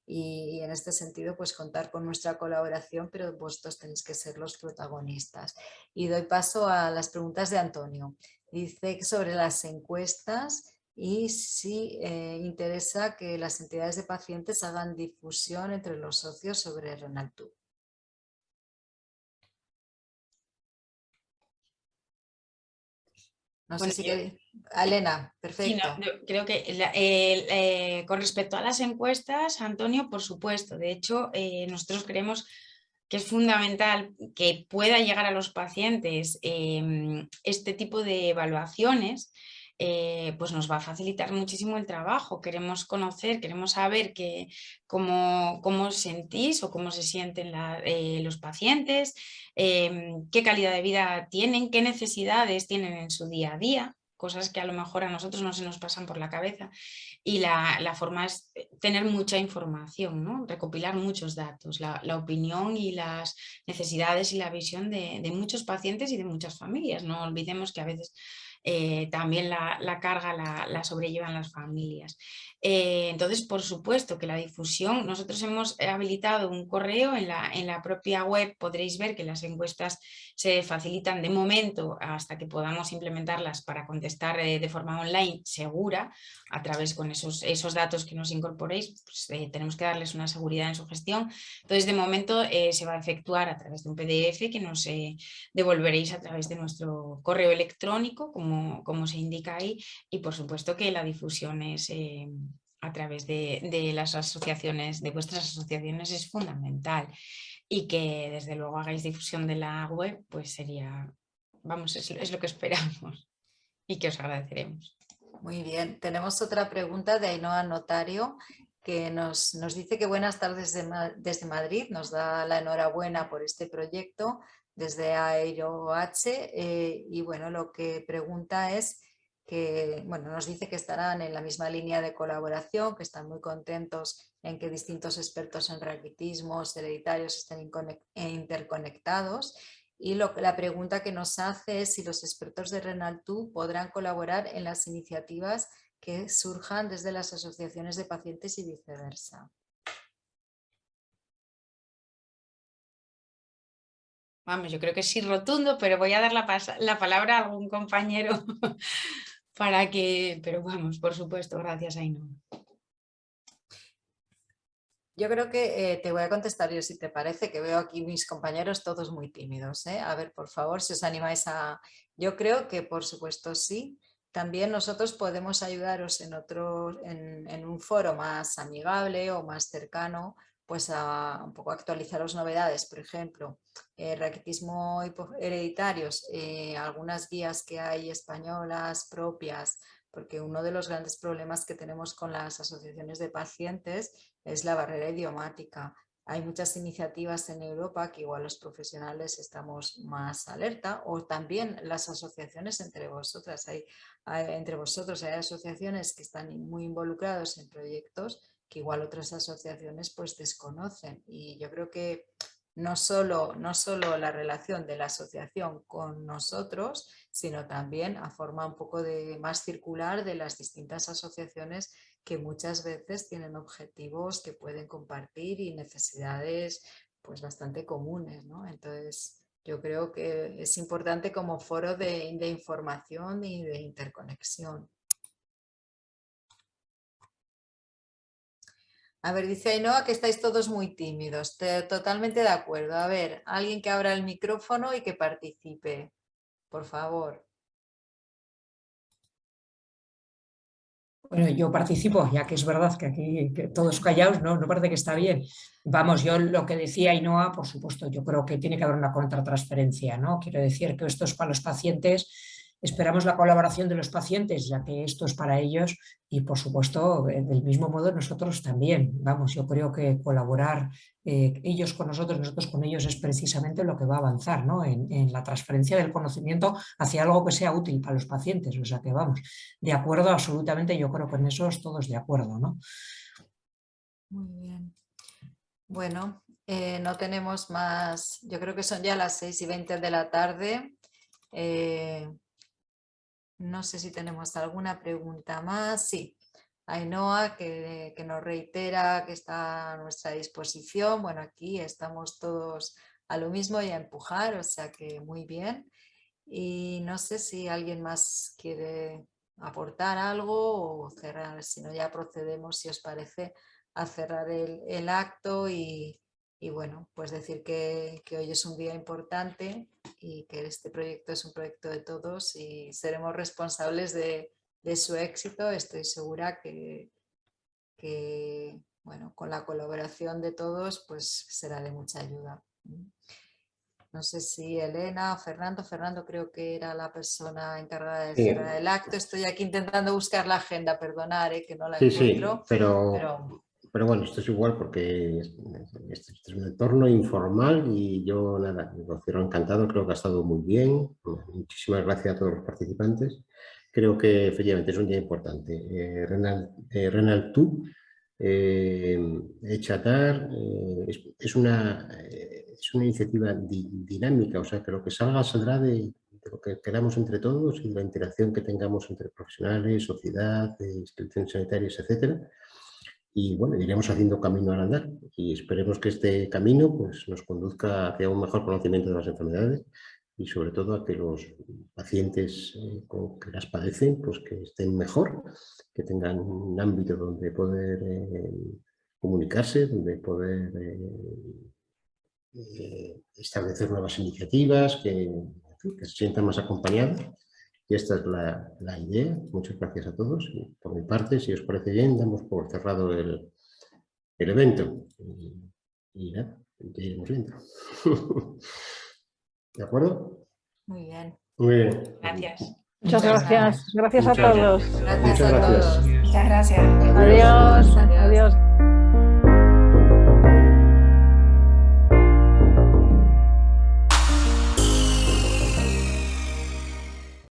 y en este sentido pues contar con nuestra colaboración, pero vosotros tenéis que ser los protagonistas. Y doy paso a las preguntas de Antonio. Dice sobre las encuestas y si interesa que las entidades de pacientes hagan difusión entre los socios sobre Renaltú. No
Bueno,
sé si Elena, perfecto.
Sí, no, creo que con respecto a las encuestas, Antonio, por supuesto. De hecho, nosotros creemos que es fundamental que pueda llegar a los pacientes este tipo de evaluaciones, pues nos va a facilitar muchísimo el trabajo. Queremos conocer, queremos saber cómo sentís o cómo se sienten los pacientes, qué calidad de vida tienen, qué necesidades tienen en su día a día, cosas que a lo mejor a nosotros no se nos pasan por la cabeza, y la forma es tener mucha información, ¿no? Recopilar muchos datos, la opinión y las necesidades y la visión de muchos pacientes y de muchas familias. No olvidemos que a veces también la carga la sobrellevan las familias. Entonces, por supuesto que la difusión, nosotros hemos habilitado un correo en la propia web, podréis ver que las encuestas se facilitan de momento hasta que podamos implementarlas para contestar de forma online segura, a través con esos datos que nos incorporéis, pues, tenemos que darles una seguridad en su gestión. Entonces, de momento se va a efectuar a través de un PDF que nos devolveréis a través de nuestro correo electrónico, como se indica ahí, y por supuesto que la difusión es a través de las asociaciones, de vuestras asociaciones, es fundamental. Y que desde luego hagáis difusión de la web, pues sería, vamos, es lo que esperamos y que os agradeceremos.
Muy bien, tenemos otra pregunta de Ainhoa Notario, que nos dice que buenas tardes desde Madrid, nos da la enhorabuena por este proyecto desde AeroH y bueno, lo que pregunta es que, bueno, nos dice que estarán en la misma línea de colaboración, que están muy contentos en que distintos expertos en raquitismos hereditarios estén interconectados. Y la pregunta que nos hace es si los expertos de Renal2 podrán colaborar en las iniciativas que surjan desde las asociaciones de pacientes y viceversa.
Vamos, yo creo que sí rotundo, pero voy a dar la palabra a algún compañero para que, pero vamos, por supuesto, gracias Ainhoa.
Yo creo que te voy a contestar yo, si te parece, que veo aquí mis compañeros todos muy tímidos. A ver, por favor, si os animáis a... Yo creo que, por supuesto, sí. También nosotros podemos ayudaros en un foro más amigable o más cercano, pues a un poco actualizaros novedades. Por ejemplo, raquitismo hereditarios, algunas guías que hay españolas propias, porque uno de los grandes problemas que tenemos con las asociaciones de pacientes es la barrera idiomática. Hay muchas iniciativas en Europa que igual los profesionales estamos más alerta, o también las asociaciones entre vosotras. Hay asociaciones que están muy involucrados en proyectos que igual otras asociaciones pues desconocen, y yo creo que no solo la relación de la asociación con nosotros, sino también a forma un poco más circular de las distintas asociaciones que muchas veces tienen objetivos que pueden compartir y necesidades pues bastante comunes, ¿no? Entonces yo creo que es importante como foro de información y de interconexión. A ver, dice Ainhoa que estáis todos muy tímidos. Totalmente de acuerdo. A ver, alguien que abra el micrófono y que participe, por favor.
Bueno, yo participo, ya que es verdad que aquí todos callados, no parece que está bien. Vamos, yo lo que decía Ainhoa, por supuesto, yo creo que tiene que haber una contratransferencia, ¿no? Quiero decir que esto es para los pacientes, esperamos la colaboración de los pacientes, ya que esto es para ellos, y por supuesto, del mismo modo nosotros también. Vamos, yo creo que colaborar ellos con nosotros con ellos es precisamente lo que va a avanzar, ¿no? En la transferencia del conocimiento hacia algo que sea útil para los pacientes. O sea que vamos, de acuerdo absolutamente, yo creo que en eso todos de acuerdo, ¿no?
Muy bien. Bueno, no tenemos más, yo creo que son ya las 6:20 de la tarde. No sé si tenemos alguna pregunta más. Sí, Ainhoa que nos reitera que está a nuestra disposición. Bueno, aquí estamos todos a lo mismo y a empujar, o sea que muy bien. Y no sé si alguien más quiere aportar algo o cerrar, si no ya procedemos, si os parece, a cerrar el acto y bueno, pues decir que hoy es un día importante y que este proyecto es un proyecto de todos y seremos responsables de su éxito. Estoy segura que bueno, con la colaboración de todos pues será de mucha ayuda. No sé si Elena o Fernando. Fernando creo que era la persona encargada de cerrar el acto. Estoy aquí intentando buscar la agenda, perdonar que no la encuentro.
Sí, pero bueno, esto es igual porque este es un entorno informal y yo nada, lo cierro encantado, creo que ha estado muy bien. Muchísimas gracias a todos los participantes. Creo que efectivamente es un día importante. Renal2, Echatar, es una iniciativa dinámica, o sea que lo que salga saldrá de lo que queramos entre todos y la interacción que tengamos entre profesionales, sociedad, instituciones sanitarias, etcétera. Y bueno, iremos haciendo camino al andar y esperemos que este camino pues, nos conduzca hacia un mejor conocimiento de las enfermedades y sobre todo a que los pacientes que las padecen pues, que estén mejor, que tengan un ámbito donde poder comunicarse, donde poder establecer nuevas iniciativas, que se sientan más acompañados. Y esta es la idea. Muchas gracias a todos. Y por mi parte, si os parece bien, damos por cerrado el evento. Y nada, ya iremos viendo. ¿De acuerdo?
Muy bien.
Muy bien.
Gracias.
Muchas gracias. Gracias a
Muchas
todos.
Gracias
Muchas
a
gracias.
todos.
Muchas gracias.
Adiós. Adiós.